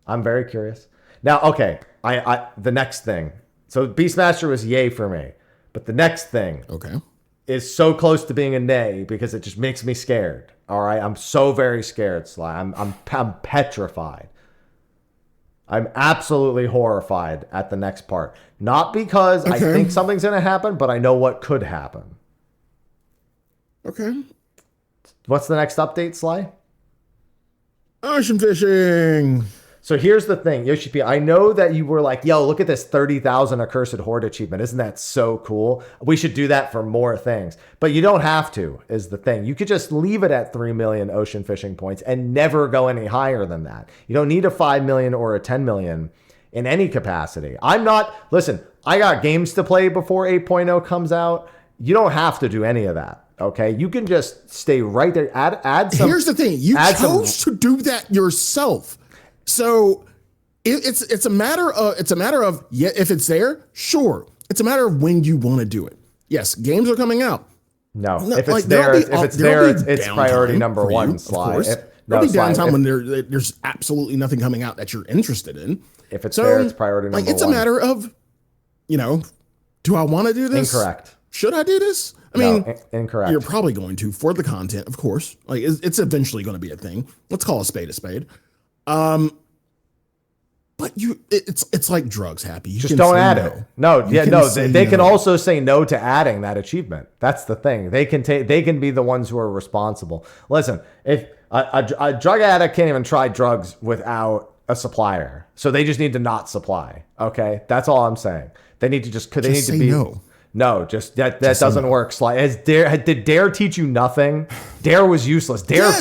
I'm very curious. Now, okay, I the next thing. So Beastmaster was yay for me. But the next thing is so close to being a nay because it just makes me scared. All right, I'm so very scared, Sly. I'm petrified. I'm absolutely horrified at the next part. Not because I think something's going to happen, but I know what could happen. Okay. What's the next update, Sly? Ocean fishing. So here's the thing, Yoshi P. I know that you were like, yo, look at this 30,000 Accursed Horde achievement. Isn't that so cool? We should do that for more things. But you don't have to, is the thing. You could just leave it at 3 million ocean fishing points and never go any higher than that. You don't need a 5 million or a 10 million in any capacity. Listen, I got games to play before 8.0 comes out. You don't have to do any of that. Okay, you can just stay right there. Add some. Here's the thing: you chose to do that yourself. So it's a matter of yeah, if it's there, sure. It's a matter of when you want to do it. Yes, games are coming out. No, if it's there, it's priority number one. Sly. There'll be downtime when there's absolutely nothing coming out that you're interested in. If it's there, it's priority number one. It's a matter of, do I want to do this? Incorrect. Should I do this? I mean, incorrect. You're probably going to for the content, of course. Like it's eventually going to be a thing. Let's call a spade a spade. But it's like drugs, Happy. You just don't add it. No, they can also say no to adding that achievement. That's the thing. They can be the ones who are responsible. Listen, if a drug addict can't even try drugs without a supplier, so they just need to not supply. Okay, that's all I'm saying. They need to be no. No, just that doesn't work. Did Dare teach you nothing? Dare was useless. Dare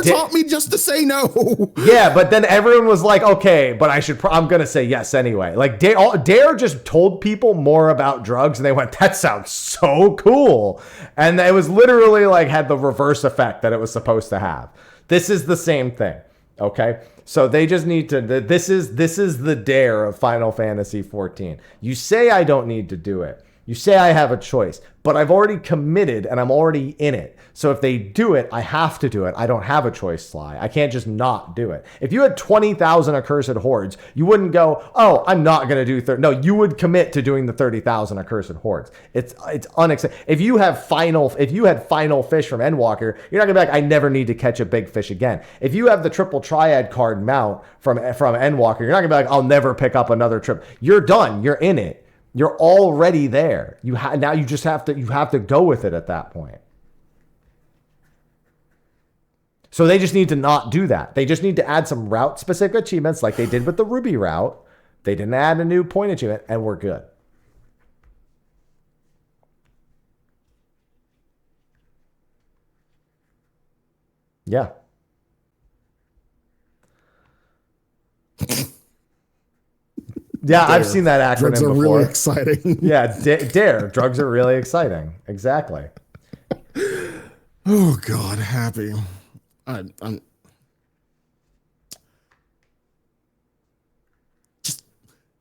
taught me just to say no. Yeah, but then everyone was like, okay, but I'm gonna say yes anyway. Like Dare just told people more about drugs, and they went, that sounds so cool, and it was literally like had the reverse effect that it was supposed to have. This is the same thing. Okay, so they just need to. This is the Dare of Final Fantasy 14. You say I don't need to do it. You say I have a choice, but I've already committed and I'm already in it. So if they do it, I have to do it. I don't have a choice, Sly. I can't just not do it. If you had 20,000 Accursed Hordes, you wouldn't go, oh, I'm not going to do 30. No, you would commit to doing the 30,000 Accursed Hordes. It's unacceptable. If you had final fish from Endwalker, you're not going to be like, I never need to catch a big fish again. If you have the triple triad card mount from Endwalker, you're not going to be like, I'll never pick up another trip. You're done. You're in it. You're already there. Now you just have to go with it at that point. So they just need to not do that. They just need to add some route specific achievements like they did with the Ruby route. They didn't add a new point achievement and we're good. Yeah. Yeah, Dare. I've seen that acronym Drugs are before. really exciting. Yeah, Dare. Drugs are really exciting. Exactly. Oh God, Happy. I'm just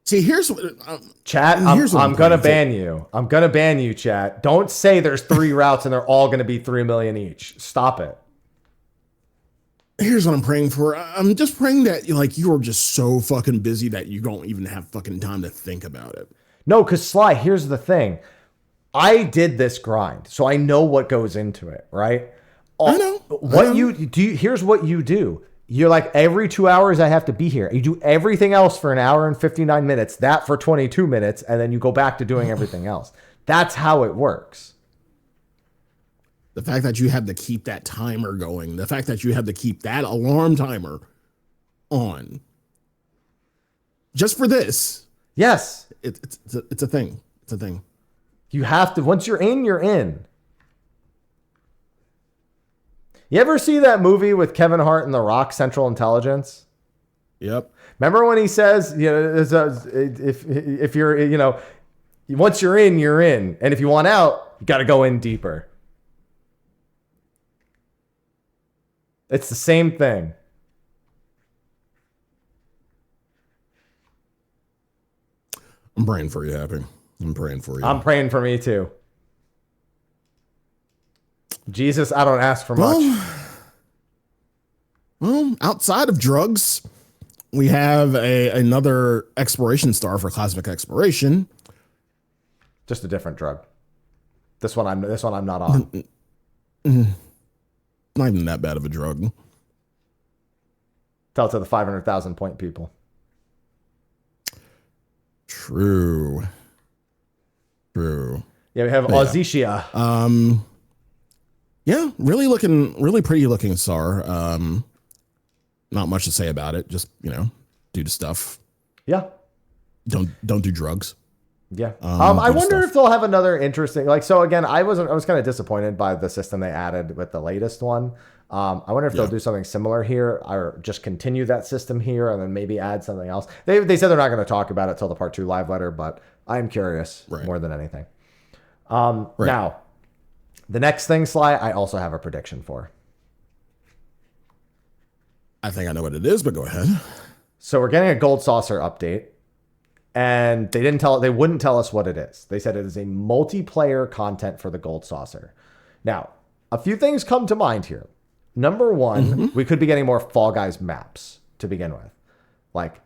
see. Here's what chat. I'm gonna ban you. I'm gonna ban you, chat. Don't say there's 3 routes and they're all gonna be 3 million each. Stop it. Here's what I'm praying for. I'm just praying that you are just so fucking busy that you don't even have fucking time to think about it. No, because Sly, here's the thing. I did this grind, so I know what goes into it, right? I know. You do. Here's what you do. You're like, every 2 hours I have to be here. You do everything else for 1 hour and 59 minutes, that for 22 minutes, and then you go back to doing everything else. That's how it works. The fact that you had to keep that timer going, the fact that you had to keep that alarm timer on just for this. Yes. It's a thing. It's a thing. You have to, once you're in, you're in. You ever see that movie with Kevin Hart and The Rock, Central Intelligence? Yep. Remember when he says, if you're, Once you're in, you're in. And if you want out, you got to go in deeper. It's the same thing. I'm praying for you, Happy. I'm praying for you. I'm praying for me too. Jesus, I don't ask for much. Well, outside of drugs, we have another exploration star for cosmic exploration. Just a different drug. This one I'm not on. Not even that bad of a drug. Tell it to the 500,000 point people. True. Yeah, we have Ozisia. Yeah, really pretty looking star. Not much to say about it. Just, do the stuff. Yeah. Don't do drugs. Yeah. I wonder if they'll have another interesting, so again, I was kind of disappointed by the system they added with the latest one. I wonder if they'll do something similar here or just continue that system here and then maybe add something else. They said they're not going to talk about it till the part 2 live letter, but I'm curious more than anything. Now, the next thing, Sly, I also have a prediction for. I think I know what it is, but go ahead. So we're getting a gold saucer update, and they wouldn't tell us what it is. They said it is a multiplayer content for the gold saucer. Now, a few things come to mind here. Number one, we could be getting more Fall Guys maps to begin with.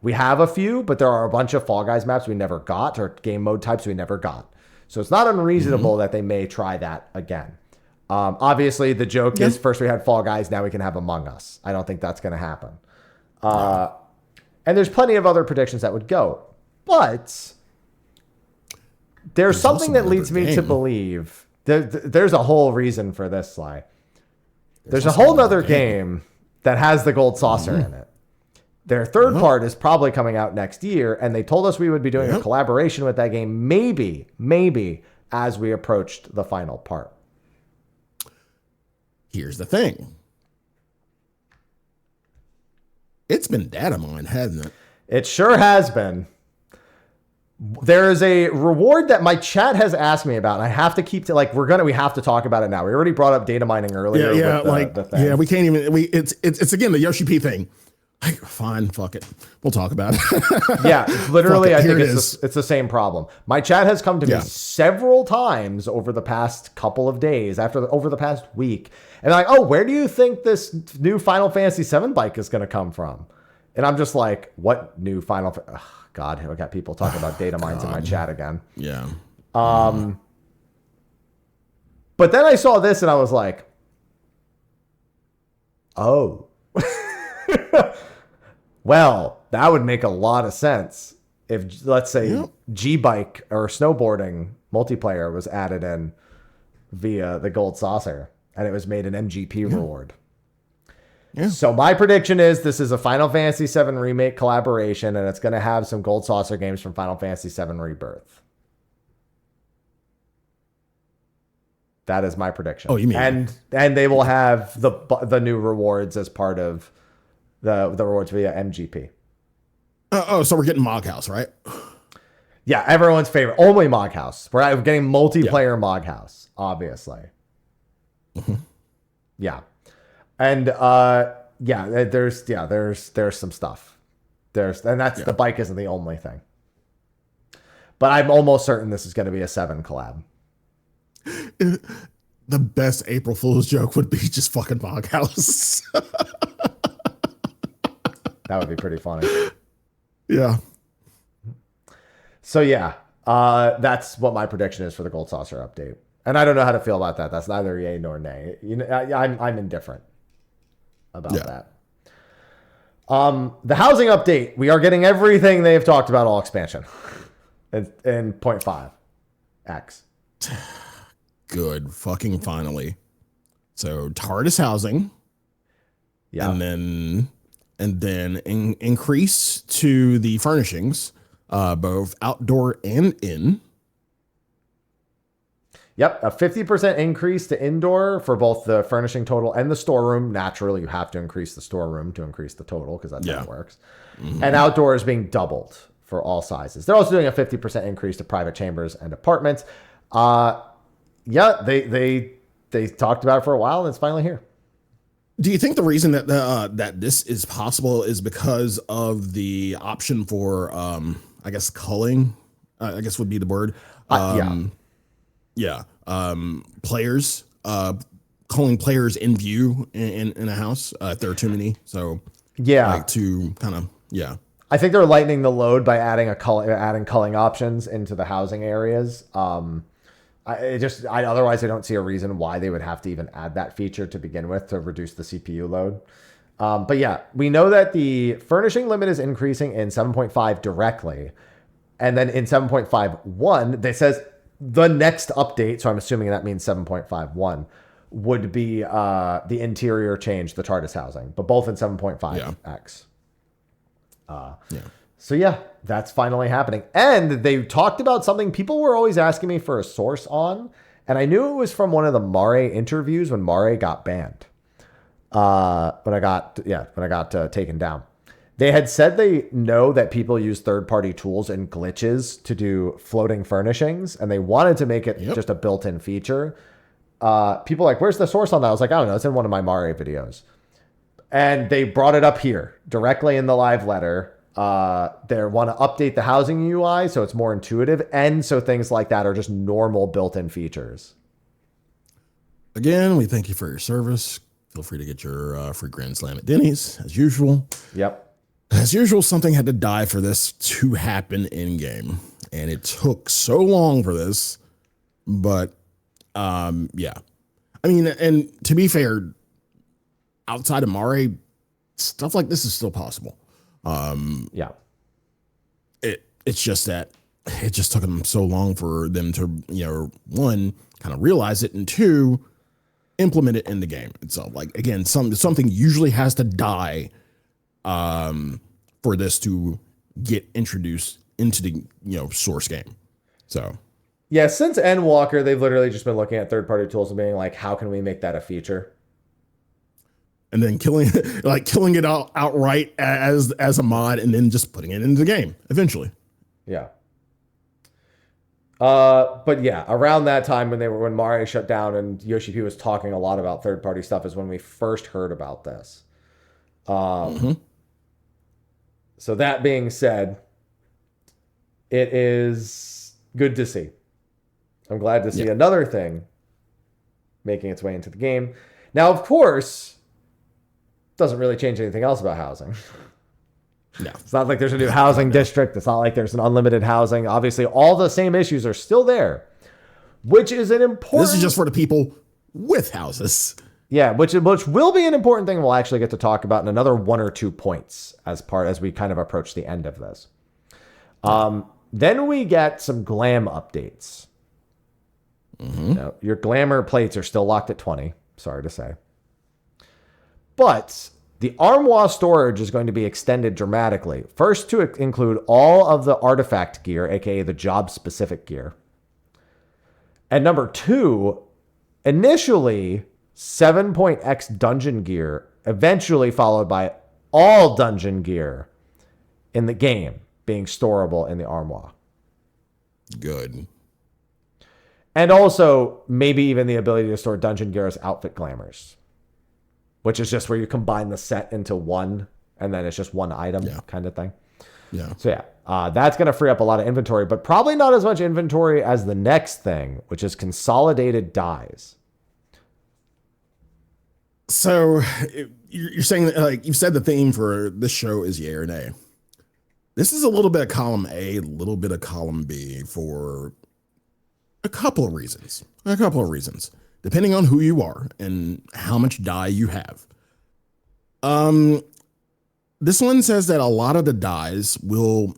We have a few, but there are a bunch of Fall Guys maps we never got or game mode types we never got. So it's not unreasonable that they may try that again. Obviously, the joke is first we had Fall Guys, now we can have Among Us. I don't think that's going to happen. And there's plenty of other predictions that would go. But there's something that leads me to believe there's a whole reason for this, Sly. There's a whole nother game that has the gold saucer in it. Their third part is probably coming out next year, and they told us we would be doing a collaboration with that game maybe as we approached the final part. Here's the thing. It's been data mined, hasn't it? It sure has been. There is a reward that my chat has asked me about, and I have to keep we have to talk about it now. We already brought up data mining earlier. The thing. We can't even. It's again the Yoshi P thing. Fine, fuck it. We'll talk about it. Yeah, literally, I think it's the same problem. My chat has come to me several times over the past couple of days, over the past week, and where do you think this new Final Fantasy VII bike is going to come from? And I'm just like, what new Final? God, I got people talking about data mines in my chat again. Yeah. But then I saw this and I was like, oh. Well, that would make a lot of sense if, let's say, G-Bike or snowboarding multiplayer was added in via the gold saucer and it was made an MGP reward. Yeah. So my prediction is this is a Final Fantasy VII Remake collaboration, and it's going to have some gold saucer games from Final Fantasy VII Rebirth. That is my prediction. Oh, you mean? And they will have the new rewards as part of the rewards via MGP. So we're getting Moghouse, right? Yeah, everyone's favorite. Only Moghouse. We're getting multiplayer Moghouse, obviously. Yeah. And there's some stuff. The bike isn't the only thing. But I'm almost certain this is going to be a 7 collab. The best April Fool's joke would be just fucking Moghouse. That would be pretty funny. Yeah. So that's what my prediction is for the Gold Saucer update. And I don't know how to feel about that. That's neither yay nor nay. I'm indifferent about that. The housing update. We are getting everything they've talked about all expansion in 0.5 X. Good. Fucking finally. So TARDIS housing. Yeah. And then increase to the furnishings, both outdoor and in. Yep, a 50% increase to indoor for both the furnishing total and the storeroom. Naturally, you have to increase the storeroom to increase the total because that's how it works. Mm-hmm. And outdoor is being doubled for all sizes. They're also doing a 50% increase to private chambers and apartments. Yeah, they talked about it for a while, and it's finally here. Do you think the reason that that this is possible is because of the option for, I guess, culling? I guess would be the word. Players, culling players in view in a house if there are too many. So to kind of I think they're lightening the load by adding culling options into the housing areas. Otherwise I don't see a reason why they would have to even add that feature to begin with to reduce the CPU load. But yeah, we know that the furnishing limit is increasing in 7.5 directly. And then in 7.51, they says the next update, so I'm assuming that means 7.51, would be the interior change, the TARDIS housing, but both in 7.5X. So yeah, that's finally happening. And they talked about something people were always asking me for a source on, and I knew it was from one of the Mare interviews when Mare got banned. When I got taken down. They had said they know that people use third-party tools and glitches to do floating furnishings, and they wanted to make it just a built-in feature. People are like, where's the source on that? I was like, I don't know. It's in one of my Mare videos. And they brought it up here directly in the live letter. They want to update the housing UI so it's more intuitive, and so things like that are just normal built-in features. Again, we thank you for your service. Feel free to get your free Grand Slam at Denny's, as usual. Yep. As usual, something had to die for this to happen in-game, and it took so long for this, but yeah. I mean, and to be fair, outside of Mare, stuff like this is still possible. It's just that it just took them so long for them to, one, kind of realize it, and two, implement it in the game itself. Like, again, something usually has to die for this to get introduced into the source game. So yeah, since Endwalker, they've literally just been looking at third-party tools and being like, how can we make that a feature? And then killing it outright as a mod, and then just putting it into the game eventually. Yeah. But yeah, around that time when Mare shut down and Yoshi P was talking a lot about third-party stuff is when we first heard about this. So that being said, it is good to see. I'm glad to see another thing making its way into the game. Now, of course, doesn't really change anything else about housing. No. It's not like there's a new housing district. It's not like there's an unlimited housing. Obviously, all the same issues are still there, which is an important... This is just for the people with houses. Yeah, which will be an important thing we'll actually get to talk about in another 1 or 2 points as we kind of approach the end of this. Then we get some glam updates. Now, your glamour plates are still locked at 20, sorry to say. But the armoire storage is going to be extended dramatically. First, to include all of the artifact gear, aka the job-specific gear. And number 2, initially 7.x dungeon gear, eventually followed by all dungeon gear in the game being storable in the armoire. Good. And also maybe even the ability to store dungeon gear as outfit glamours, which is just where you combine the set into one, and then it's just one item kind of thing. Yeah. So yeah, that's going to free up a lot of inventory, but probably not as much inventory as the next thing, which is consolidated dies. So you're saying that, like you said, the theme for this show is yay or nay. This is a little bit of column A, a little bit of column B for a couple of reasons. Depending on who you are and how much die you have. This one says that a lot of the dies will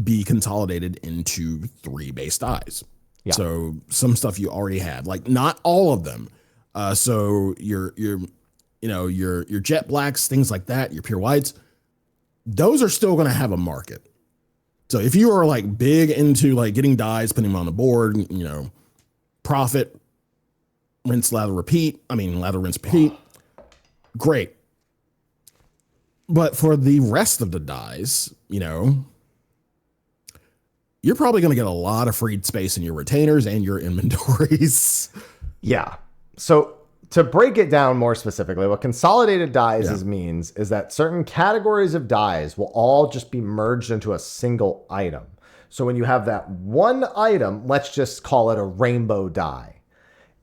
be consolidated into 3 base dies. Yeah. So some stuff you already had, like not all of them. So your jet blacks, things like that, your pure whites, those are still going to have a market. So if you are like big into like getting dies, putting them on the board, profit, lather, rinse, repeat. Great. But for the rest of the dies, you're probably going to get a lot of freed space in your retainers and your inventories. Yeah. So to break it down more specifically, what consolidated dies means is that certain categories of dies will all just be merged into a single item. So when you have that one item, let's just call it a rainbow die.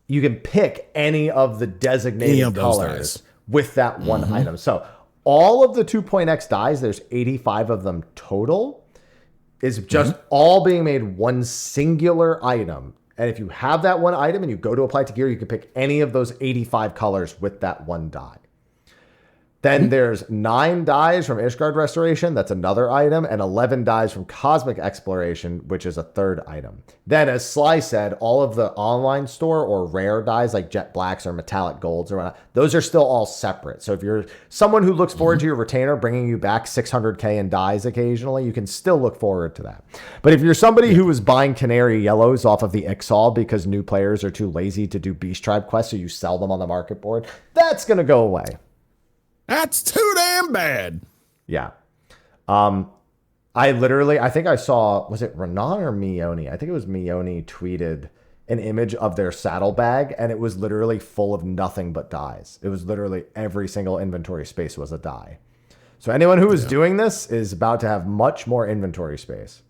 You can pick any of the designated colors with that one item. So all of the 2.x dies, there's 85 of them total, is just all being made one singular item. And if you have that one item and you go to apply to gear, you can pick any of those 85 colors with that one die. Then there's 9 dies from Ishgard Restoration. That's another item. And 11 dies from Cosmic Exploration, which is a third item. Then, as Sly said, all of the online store or rare dies like Jet Blacks or Metallic Golds or whatnot, those are still all separate. So if you're someone who looks forward to your retainer bringing you back 600K in dies occasionally, you can still look forward to that. But if you're somebody who is buying Canary Yellows off of the Ixal because new players are too lazy to do Beast Tribe quests, so you sell them on the market board, that's going to go away. That's too damn bad. Yeah. I think I saw, was it Renan or Mione? I think it was Mione tweeted an image of their saddlebag, and it was literally full of nothing but dies. It was literally every single inventory space was a die. So anyone who is doing this is about to have much more inventory space.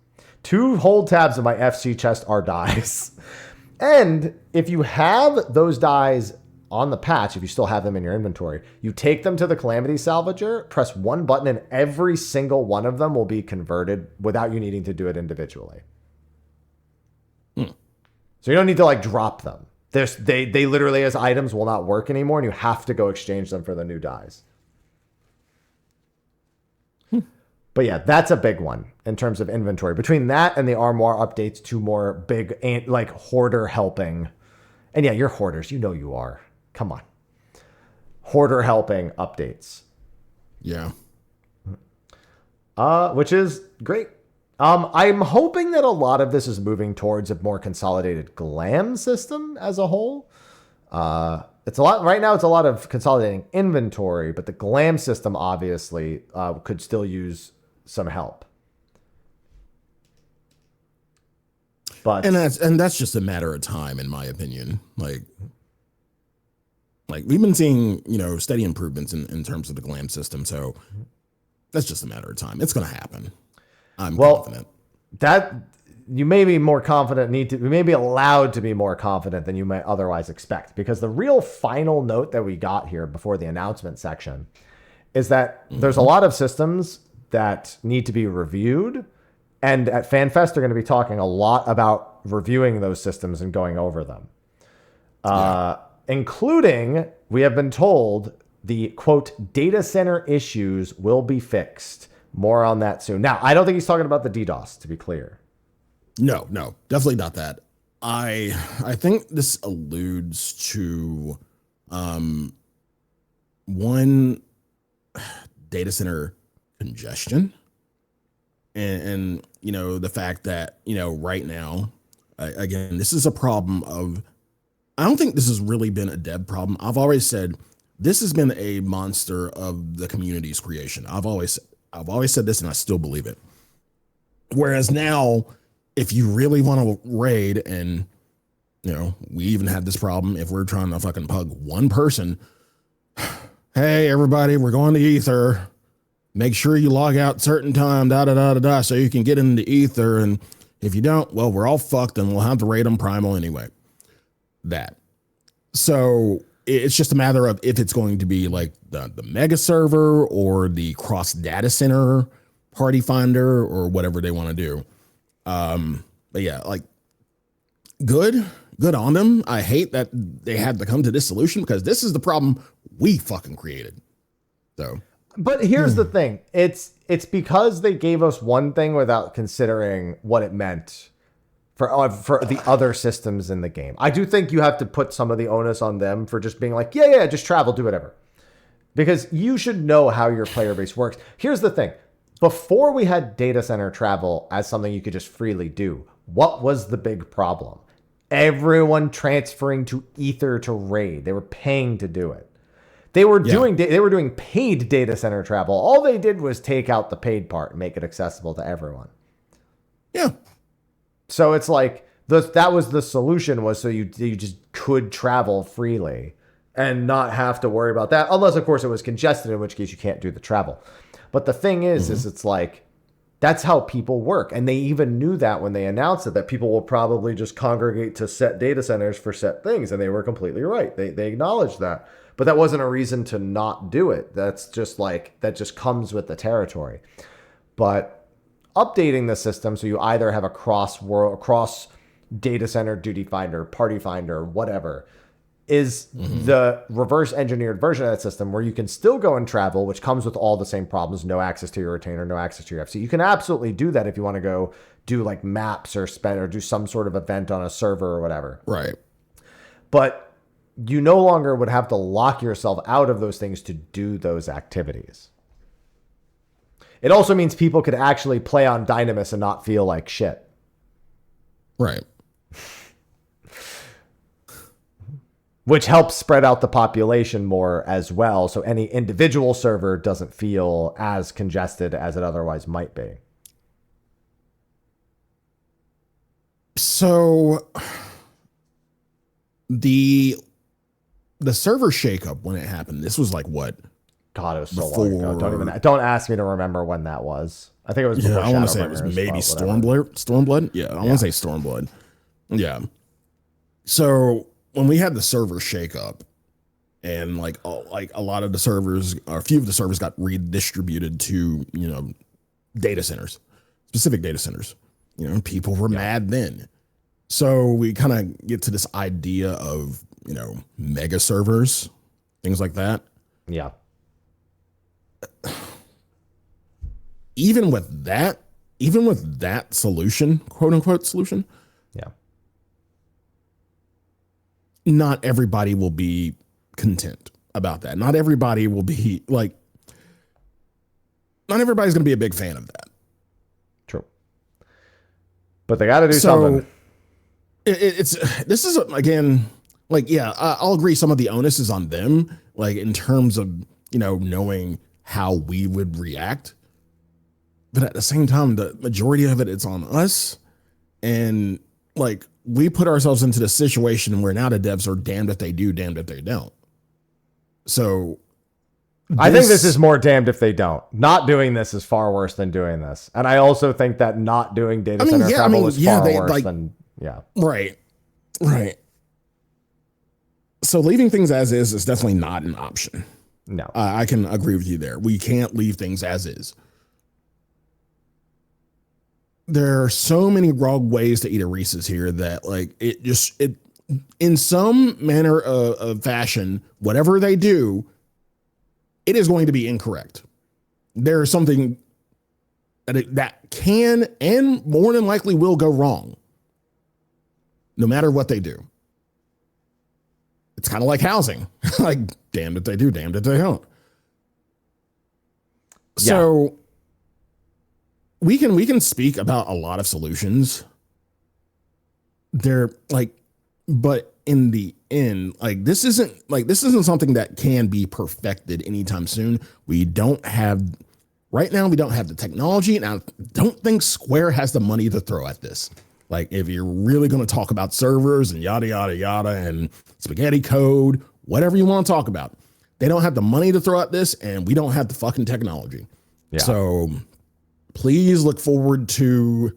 2 hold tabs of my FC chest are dies. And if you have those dies on the patch, if you still have them in your inventory, you take them to the Calamity Salvager, press one button, and every single one of them will be converted without you needing to do it individually. So you don't need to like drop them. They literally as items will not work anymore, and you have to go exchange them for the new dies. But yeah, that's a big one in terms of inventory. Between that and the armoire updates, 2 more big like hoarder helping. And yeah, you're hoarders. You know you are. Come on. Hoarder helping updates. Yeah. Which is great. I'm hoping that a lot of this is moving towards a more consolidated glam system as a whole. It's a lot right now. It's a lot of consolidating inventory, but the glam system obviously could still use some help. But and that's just a matter of time, in my opinion. Like we've been seeing, steady improvements in terms of the glam system. So that's just a matter of time. It's going to happen. I'm confident. That you may be more confident, you may be allowed to be more confident than you might otherwise expect, because the real final note that we got here before the announcement section is that there's a lot of systems that need to be reviewed. And at FanFest, they're going to be talking a lot about reviewing those systems and going over them. Including, we have been told, the, quote, data center issues will be fixed. More on that soon. Now, I don't think he's talking about the DDoS, to be clear. No, definitely not that. I think this alludes to one, data center congestion. And the fact that, right now, again, this is a problem of, I don't think this has really been a dev problem. I've always said this has been a monster of the community's creation. I've always said this, and I still believe it. Whereas now, if you really want to raid, and we even had this problem if we're trying to fucking pug one person. Hey, everybody, we're going to Ether. Make sure you log out certain time, so you can get into Ether. And if you don't, well, we're all fucked, and we'll have to raid them primal anyway. That. So it's just a matter of if it's going to be like the mega server or the cross data center party finder or whatever they want to do. But yeah, like good on them. I hate that they had to come to this solution, because this is the problem we fucking created. So, but here's the thing. It's because they gave us one thing without considering what it meant for the other systems in the game. I do think you have to put some of the onus on them for just being like, yeah, just travel, do whatever. Because you should know how your player base works. Here's the thing. Before we had data center travel as something you could just freely do, what was the big problem? Everyone transferring to Ether to raid. They were paying to do it. They were doing paid data center travel. All they did was take out the paid part and make it accessible to everyone. Yeah. So it's like that was the solution, was so you just could travel freely and not have to worry about that, unless of course it was congested, in which case you can't do the travel. But the thing is it's like, that's how people work. And they even knew that when they announced it, that people will probably just congregate to set data centers for set things. And they were completely right. They acknowledged that. But that wasn't a reason to not do it. That's just like, that just comes with the territory. But updating the system so you either have a cross data center duty finder, party finder, whatever, is the reverse engineered version of that system, where you can still go and travel, which comes with all the same problems: no access to your retainer, no access to your FC. You can absolutely do that if you want to go do like maps or do some sort of event on a server or whatever. Right. But you no longer would have to lock yourself out of those things to do those activities. It also means people could actually play on Dynamis and not feel like shit. Right. Which helps spread out the population more as well, so any individual server doesn't feel as congested as it otherwise might be. So the server shakeup, when it happened, this was like what? God, it was so long ago. Don't ask me to remember when that was. I think it was. I want to say it was maybe Stormblood. Yeah, I want to say Stormblood. Yeah. So when we had the server shakeup, and like a lot of the servers, or a few of the servers, got redistributed to data centers, specific data centers. People were mad then. So we kind of get to this idea of mega servers, things like that. Yeah. Even with that solution, quote unquote solution. Yeah. Not everybody will be content about that. Not everybody will be like, not everybody's going to be a big fan of that. True. But they got to do something. This is again, like, yeah, I'll agree. Some of the onus is on them, like in terms of, knowing how we would react. But at the same time, the majority of it's on us. And like, we put ourselves into the situation where now the devs are damned if they do, damned if they don't. So I think this is more damned if they don't. Not doing this is far worse than doing this. And I also think that not doing data center travel is far worse than, Right. Right. So leaving things as is definitely not an option. No. I can agree with you there. We can't leave things as is. There are so many wrong ways to eat a Reese's here that like it in some manner of fashion, whatever they do, it is going to be incorrect. There is something that can and more than likely will go wrong, no matter what they do. It's kind of like housing. Like, damned if they do, damned if they don't. Yeah. So we can speak about a lot of solutions. They're like, but in the end, like this isn't something that can be perfected anytime soon. We don't have the technology, and I don't think Square has the money to throw at this. Like, if you're really going to talk about servers and yada, yada, yada, and spaghetti code, whatever you want to talk about, they don't have the money to throw at this, and we don't have the fucking technology. Yeah. So please look forward to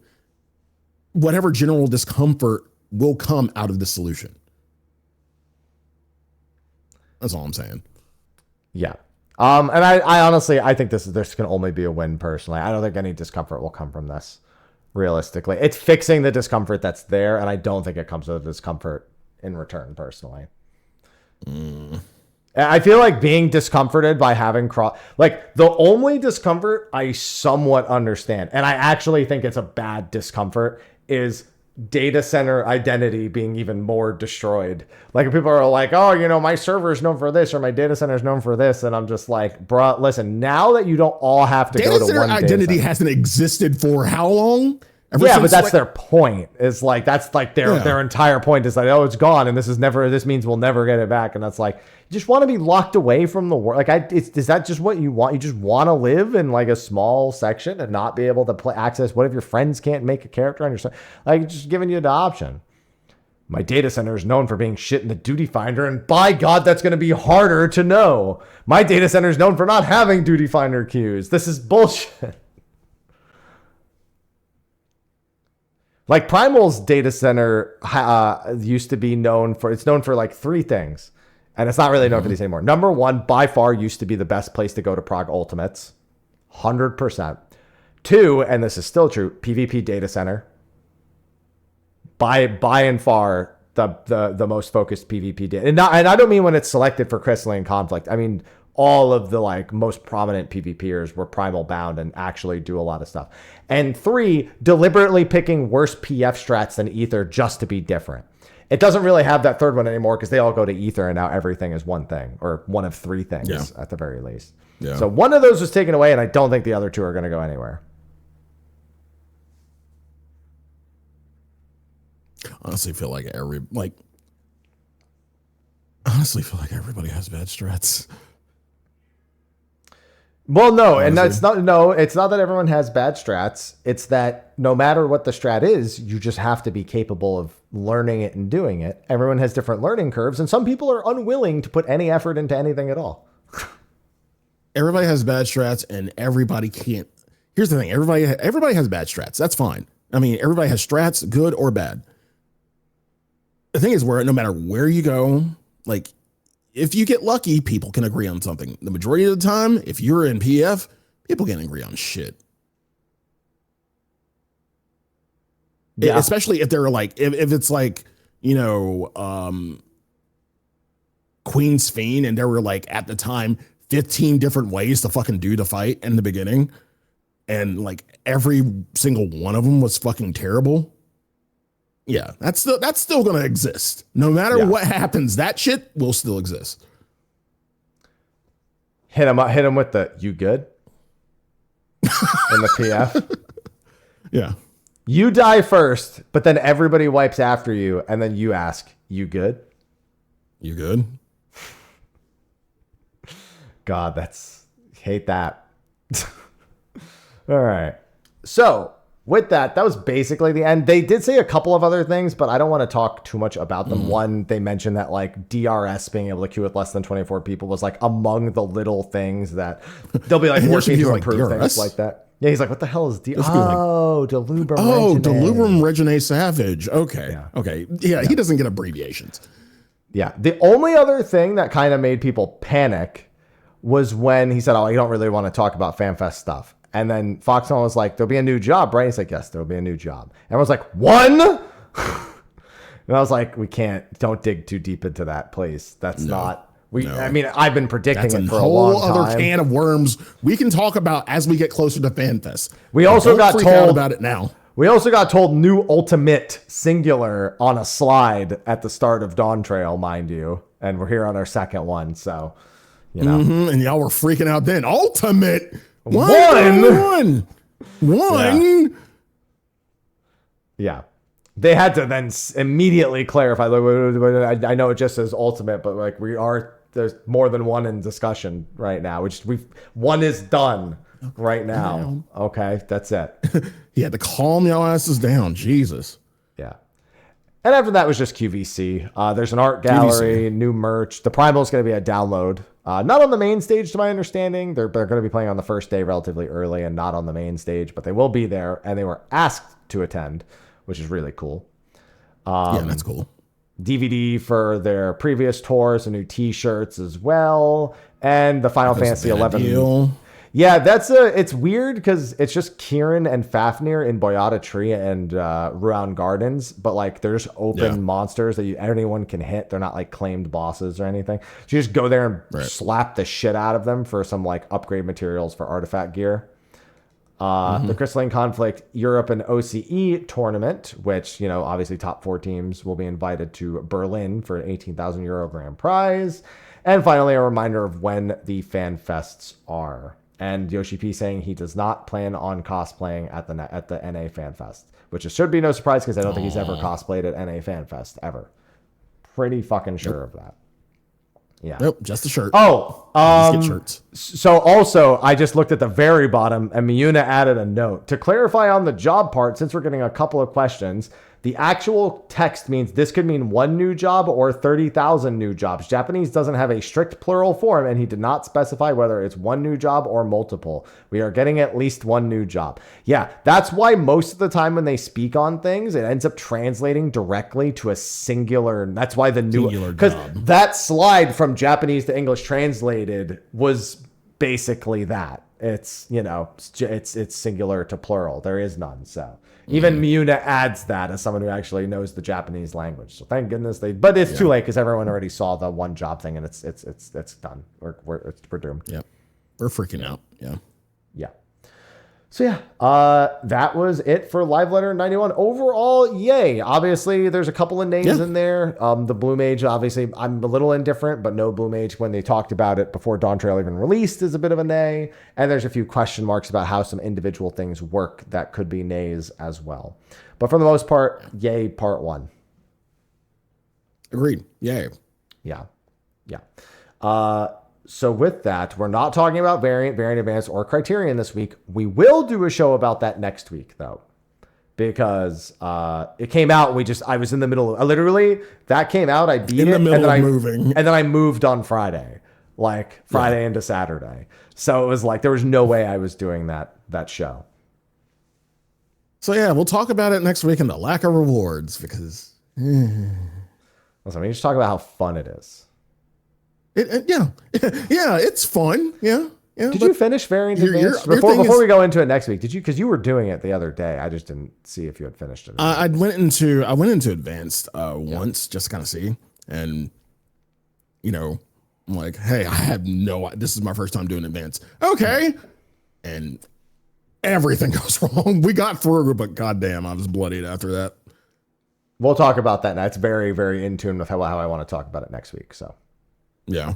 whatever general discomfort will come out of this solution. That's all I'm saying. Yeah. And I honestly, I think this can only be a win personally. I don't think any discomfort will come from this. Realistically, it's fixing the discomfort that's there, and I don't think it comes with a discomfort in return personally. I feel like being discomforted by having the only discomfort I somewhat understand, and I actually think it's a bad discomfort, is data center identity being even more destroyed. Like, if people are like, oh, my server is known for this, or my data center is known for this, and I'm just like, bruh, listen, now that you don't all have to go to one data center. Identity hasn't existed for how long? Yeah, but that's their point. Is like that's like their entire point is like, oh, it's gone, and this means we'll never get it back, and that's like you just want to be locked away from the world. Like, is that just what you want? You just want to live in like a small section and not be able to play access. What if your friends can't make a character on your like just giving you the option? My data center is known for being shit in the duty finder, and by God, that's going to be harder to know. My data center is known for not having duty finder queues. This is bullshit. Like Primal's data center used to be known for like 3 things, and it's not really known for these anymore. Number 1, by far, used to be the best place to go to prog ultimates, 100%. 2, and this is still true, PvP data center, by and far the most focused PvP data, and I don't mean when it's selected for crystalline conflict. I mean all of the like most prominent PvPers were Primal bound and actually do a lot of stuff. And 3, deliberately picking worse PF strats than Ether just to be different. It doesn't really have that third one anymore because they all go to Ether and now everything is one thing, or one of 3 things at the very least. Yeah. So one of those was taken away, and I don't think the other 2 are going to go anywhere. Honestly, feel like everybody has bad strats. Well, no, and it's not that everyone has bad strats. It's that no matter what the strat is, you just have to be capable of learning it and doing it. Everyone has different learning curves, and some people are unwilling to put any effort into anything at all. Everybody has bad strats, and everybody can't. Here's the thing: everybody has bad strats. That's fine. I mean, everybody has strats, good or bad. The thing is, where no matter where you go, like, if you get lucky, people can agree on something. The majority of the time, if you're in PF, people can agree on shit. Yeah. Especially if they're like, if it's like, Queen's Fiend, and there were like at the time 15 different ways to fucking do the fight in the beginning, and like every single one of them was fucking terrible. Yeah, that's still going to exist. No matter what happens, that shit will still exist. Hit him with the, you good? In the PF. Yeah. You die first, but then everybody wipes after you, and then you ask, you good? You good? God, hate that. All right. So, with that was basically the end. They did say a couple of other things, but I don't want to talk too much about them. One, they mentioned that like DRS being able to queue with less than 24 people was like among the little things that they'll be like working to improve things like that. Yeah, he's like, what the hell is DRS? Oh, Delubrum. Oh, Delubrum Regine Savage. Okay. Yeah. Okay. Yeah, he doesn't get abbreviations. Yeah. The only other thing that kind of made people panic was when he said, oh, you don't really want to talk about FanFest stuff. And then Foxconn was like, there'll be a new job, right? He's like, yes, there'll be a new job. Everyone's like, one? And I was like, don't dig too deep into that, please. That's not, I mean, I've been predicting it for a long time. That's a whole other can of worms we can talk about as we get closer to FanFest. We also got told about it now. We also got told new Ultimate singular on a slide at the start of Dawn Trail, mind you. And we're here on our second one. So, And y'all were freaking out then. Ultimate. One. Yeah. They had to then immediately clarify. I know it just says ultimate, but like there's more than one in discussion right now, which one is done right now. Okay. That's it. He had to calm y'all asses down. Jesus. Yeah. And after that was just QVC. There's an art gallery, new merch. The Primal is going to be a download. Not on the main stage, to my understanding. They're going to be playing on the first day relatively early and not on the main stage, but they will be there, and they were asked to attend, which is really cool. Yeah, that's cool. DVD for their previous tours, and new T-shirts as well, and the Final Fantasy 11 deal. Yeah, it's weird because it's just Kieran and Fafnir in Boyata Tree and Ruan Gardens, but like they're just open monsters that anyone can hit. They're not like claimed bosses or anything. So you just go there and slap the shit out of them for some like upgrade materials for artifact gear. The Crystalline Conflict Europe and OCE tournament, which, obviously top 4 teams will be invited to Berlin for an €18,000 grand prize. And finally, a reminder of when the fan fests are. And Yoshi P saying he does not plan on cosplaying at the NA Fan Fest, which should be no surprise because I don't think he's ever cosplayed at NA Fan Fest ever. Pretty fucking sure of that. Yeah. Nope, just a shirt. Oh, just get shirts. So also, I just looked at the very bottom, and Miyuna added a note. To clarify on the job part, since we're getting a couple of questions, the actual text means this could mean one new job or 30,000 new jobs. Japanese doesn't have a strict plural form, and he did not specify whether it's one new job or multiple. We are getting at least one new job. Yeah, that's why most of the time when they speak on things, it ends up translating directly to a singular. That's why the new, because that slide from Japanese to English translated was basically that. It's, you know, it's singular to plural. There is none. So even Miyuna adds that as someone who actually knows the Japanese language. So thank goodness but it's too late because everyone already saw the one job thing and it's done. We're doomed. Yeah. We're freaking out. Yeah. Yeah. So yeah, that was it for Live Letter 91. Overall, yay. Obviously, there's a couple of names in there. The Blue Mage, obviously, I'm a little indifferent, but no Blue Mage when they talked about it before Dawn Trail even released is a bit of a nay. And there's a few question marks about how some individual things work that could be nays as well. But for the most part, yay, part one. Agreed. Yay. Yeah. Yeah. So with that, we're not talking about Variant Advanced, or Criterion this week. We will do a show about that next week, though, because it came out. I was in the middle of literally that came out. I beat it, and then I moved on Friday, into Saturday. So it was like there was no way I was doing that show. So yeah, we'll talk about it next week and the lack of rewards because. Listen, we just talk about how fun it is. Yeah, it's fun. Yeah. Did you finish Variant Advanced before we go into it next week? Did you? Because you were doing it the other day. I just didn't see if you had finished it. I went into Advanced once just to kind of see, and you know, I'm like, hey, I have this is my first time doing Advanced. Okay, and everything goes wrong. We got through, but goddamn, I was bloodied after that. We'll talk about that. That's very, very in tune with how I want to talk about it next week. So. Yeah.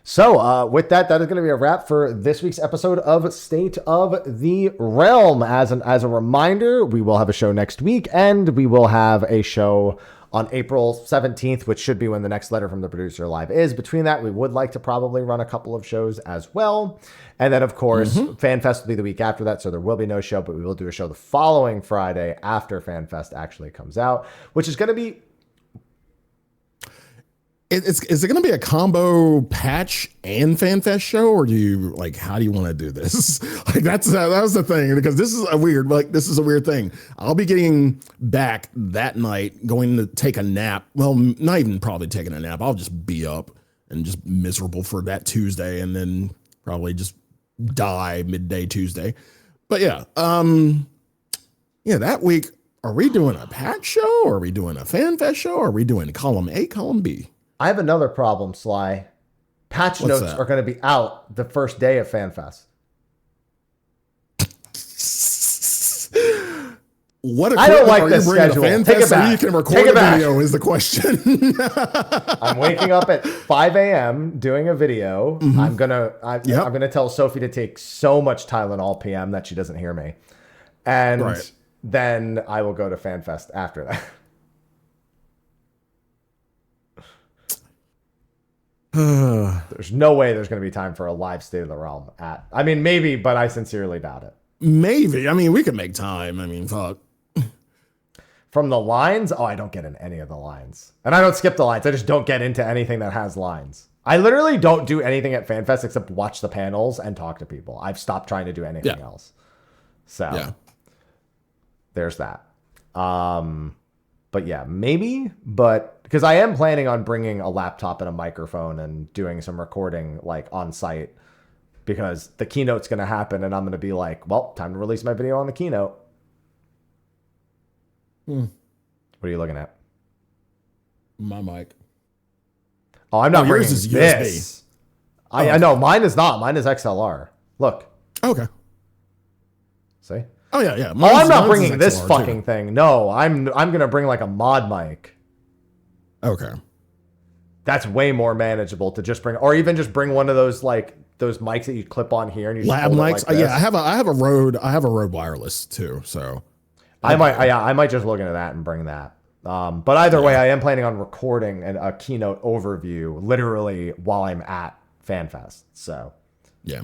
So with that is going to be a wrap for this week's episode of State of the Realm. As a reminder, we will have a show next week, and we will have a show on April 17th, which should be when the next Letter from the Producer Live is. Between that, we would like to probably run a couple of shows as well. And then, of course, FanFest will be the week after that, so there will be no show, but we will do a show the following Friday after FanFest actually comes out, which is going to be... Is it going to be a combo patch and FanFest show, or how do you want to do this? That was the thing, because this is a weird thing. I'll be getting back that night, going to take a nap. Well, not even probably taking a nap. I'll just be up and just miserable for that Tuesday, and then probably just die midday Tuesday. But yeah, that week, are we doing a patch show? Or are we doing a FanFest show? Or are we doing column A, column B? I have another problem, Sly. Patch notes are going to be out the first day of FanFest. I don't like this schedule. Take it back. So you can record a video is the question. I'm waking up at 5 a.m. doing a video. Mm-hmm. I'm gonna tell Sophie to take so much Tylenol PM that she doesn't hear me, and then I will go to FanFest after that. There's no way there's going to be time for a live State of the Realm maybe, but I sincerely doubt it. Maybe. I mean, we could make time. I mean, fuck. From the lines? Oh, I don't get in any of the lines. And I don't skip the lines. I just don't get into anything that has lines. I literally don't do anything at FanFest except watch the panels and talk to people. I've stopped trying to do anything else. So there's that. But yeah, maybe, but because I am planning on bringing a laptop and a microphone and doing some recording on site, because the keynote's going to happen and I'm going to be like, well, time to release my video on the keynote. What are you looking at? My mic. Oh, I'm not bringing yours is this. USB. I know mine is not. Mine is XLR. Look. Okay. See? Oh yeah. I'm not bringing this fucking thing. No, I'm gonna bring a mod mic. Okay. That's way more manageable to just bring, or even just bring one of those those mics that you clip on here and you lab just mics. like this. Yeah, I have a Rode wireless too. So I might just look into that and bring that. But either way, I am planning on recording a keynote overview literally while I'm at FanFest. So yeah.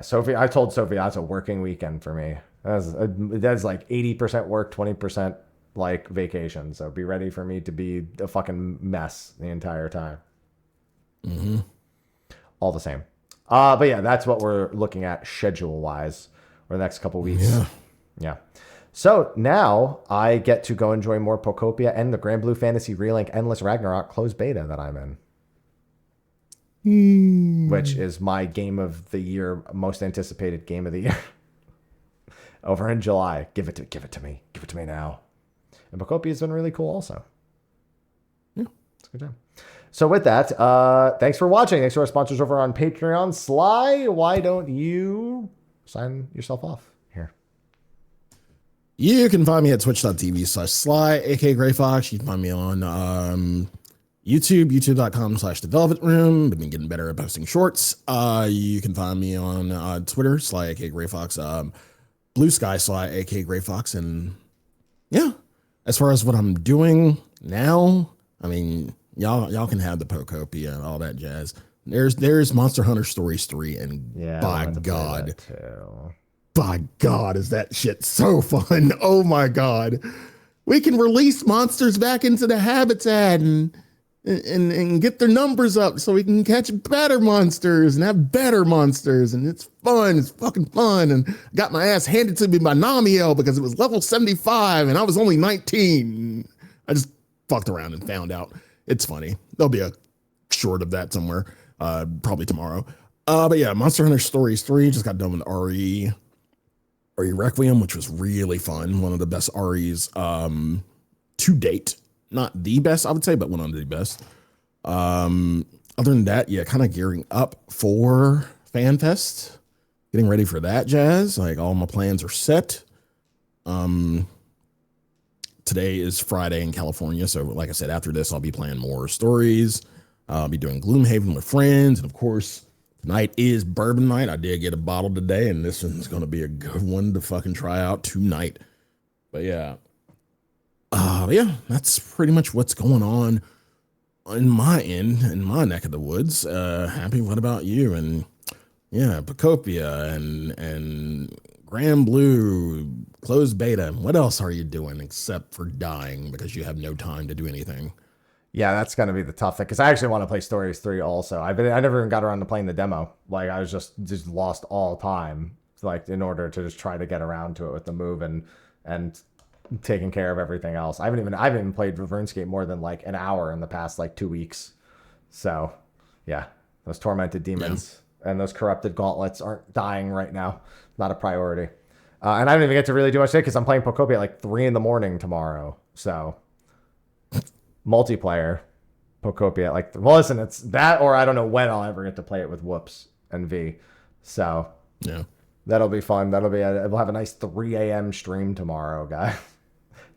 Sophie, I told Sophie that's a working weekend for me. That's like 80% work, 20% like vacation. So be ready for me to be a fucking mess the entire time. Mm-hmm. All the same. But yeah, that's what we're looking at schedule wise for the next couple weeks. Yeah. So now I get to go enjoy more Pocopia and the Grand Blue Fantasy Relink Endless Ragnarok closed beta that I'm in. Which is my game of the year, most anticipated game of the year. Over in July. Give it to me. Give it to me now. And Pocopia has been really cool also. Yeah. It's a good time. So with that, thanks for watching. Thanks to our sponsors over on Patreon. Sly, why don't you sign yourself off here? You can find me at twitch.tv/Sly, aka Gray Fox. You can find me on YouTube, youtube.com/development room. Been getting better at posting shorts. You can find me on Twitter, Sly, aka Gray Fox, Bluesky, Sly, aka Gray Fox. And yeah, as far as what I'm doing now, I mean, y'all can have the Pocopia and all that jazz. There's Monster Hunter Stories 3, and by God, is that shit so fun. Oh my God. We can release monsters back into the habitat and get their numbers up so we can catch better monsters and have better monsters. And it's fun. It's fucking fun. And got my ass handed to me by Namiel because it was level 75 and I was only 19. I just fucked around and found out. It's funny. There'll be a short of that somewhere, probably tomorrow. But yeah, Monster Hunter Stories 3 just got done with RE Requiem, which was really fun. One of the best REs to date. Not the best, I would say, but one of the best. Other than that, yeah, kind of gearing up for FanFest. Getting ready for that jazz. Like all my plans are set. Today is Friday in California. So like I said, after this, I'll be playing more stories. I'll be doing Gloomhaven with friends. And of course, tonight is bourbon night. I did get a bottle today, and this one's going to be a good one to fucking try out tonight. But yeah. Yeah, that's pretty much what's going on my end, in my neck of the woods. Happy, what about you? And yeah, Pocopia and Grand Blue, closed beta. What else are you doing except for dying because you have no time to do anything? Yeah, that's going to be the tough thing because I actually want to play Stories 3 also. I never even got around to playing the demo. Like I was just lost all time, like in order to just try to get around to it with the move and taking care of everything else. I haven't even played RuneScape more than like an hour in the past like 2 weeks. So yeah, those tormented demons and those corrupted gauntlets aren't dying right now. Not a priority. And I don't even get to really do much today because I'm playing Pocopia at like 3 a.m. tomorrow. So multiplayer Pocopia at like, well, listen, it's that, or I don't know when I'll ever get to play it with Whoops and V. So yeah, that'll be fun. We'll have a nice 3 a.m. stream tomorrow, guys.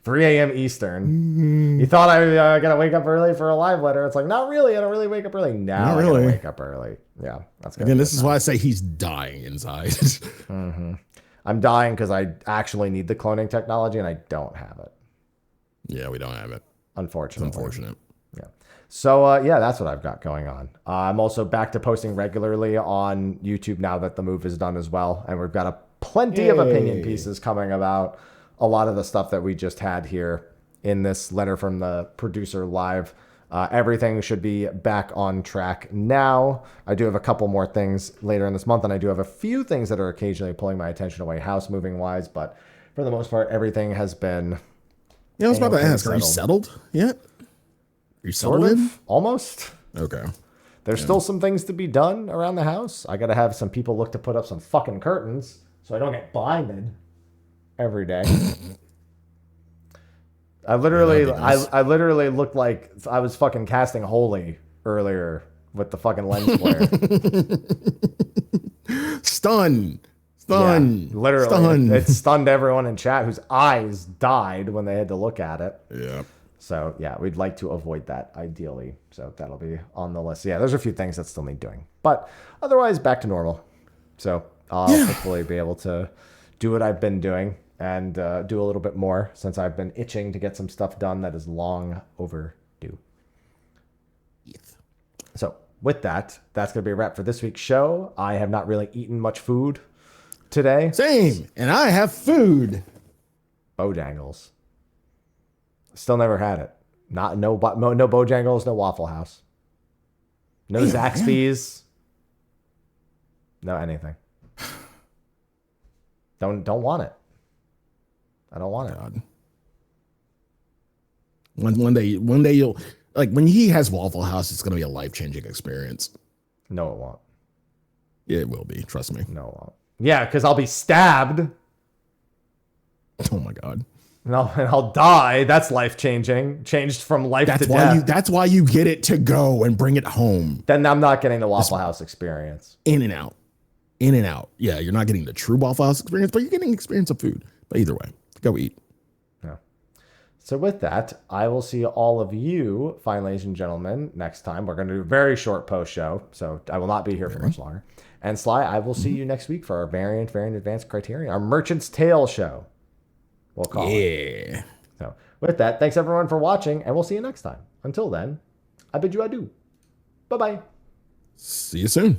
3 a.m. Eastern. Mm-hmm. You thought I gotta wake up early for a live letter. It's like, not really. I don't really wake up early. Now I gotta wake up early. Yeah, that's good. Again, this is why I say he's dying inside. Mm-hmm. I'm dying because I actually need the cloning technology and I don't have it. Yeah, we don't have it. Unfortunately. It's unfortunate. Yeah. So, yeah, that's what I've got going on. I'm also back to posting regularly on YouTube now that the move is done as well. And we've got plenty of opinion pieces coming about a lot of the stuff that we just had here in this letter from the producer live. Everything should be back on track now. I do have a couple more things later in this month, and I do have a few things that are occasionally pulling my attention away house moving wise, but for the most part, everything has been... Yeah, I was about to ask, are you settled yet? Are you settled in? Almost. Okay. There's still some things to be done around the house. I got to have some people look to put up some fucking curtains so I don't get blinded every day. I literally looked like I was fucking casting Holy earlier with the fucking lens flare. Stun. Yeah, literally. It stunned everyone in chat whose eyes died when they had to look at it. Yeah. So yeah, we'd like to avoid that ideally. So that'll be on the list. Yeah, there's a few things that still need doing, but otherwise back to normal. So I'll hopefully be able to do what I've been doing and do a little bit more since I've been itching to get some stuff done that is long overdue. Yes. So with that, that's going to be a wrap for this week's show. I have not really eaten much food today. Same. And I have food. Bojangles. Still never had it. No Bojangles, no Waffle House. No Zaxby's. No anything. Don't want it. I don't want it. One day you'll like when he has Waffle House, it's gonna be a life-changing experience. No, it won't. It will be, trust me. No, it won't. Yeah, because I'll be stabbed. Oh my god. And I'll die. That's life-changing. Changed from life to death. That's why you get it to go and bring it home. Then I'm not getting the Waffle House experience. In and out. In and out. Yeah, you're not getting the true Waffle House experience, but you're getting experience of food. But either way, go eat. Yeah. So with that, I will see all of you, fine ladies and gentlemen, next time. We're going to do a very short post show, so I will not be here for much longer. And Sly, I will see you next week for our variant advanced criterion, our Merchant's Tale show. We'll call it. Yeah. So with that, thanks everyone for watching, and we'll see you next time. Until then, I bid you adieu. Bye-bye. See you soon.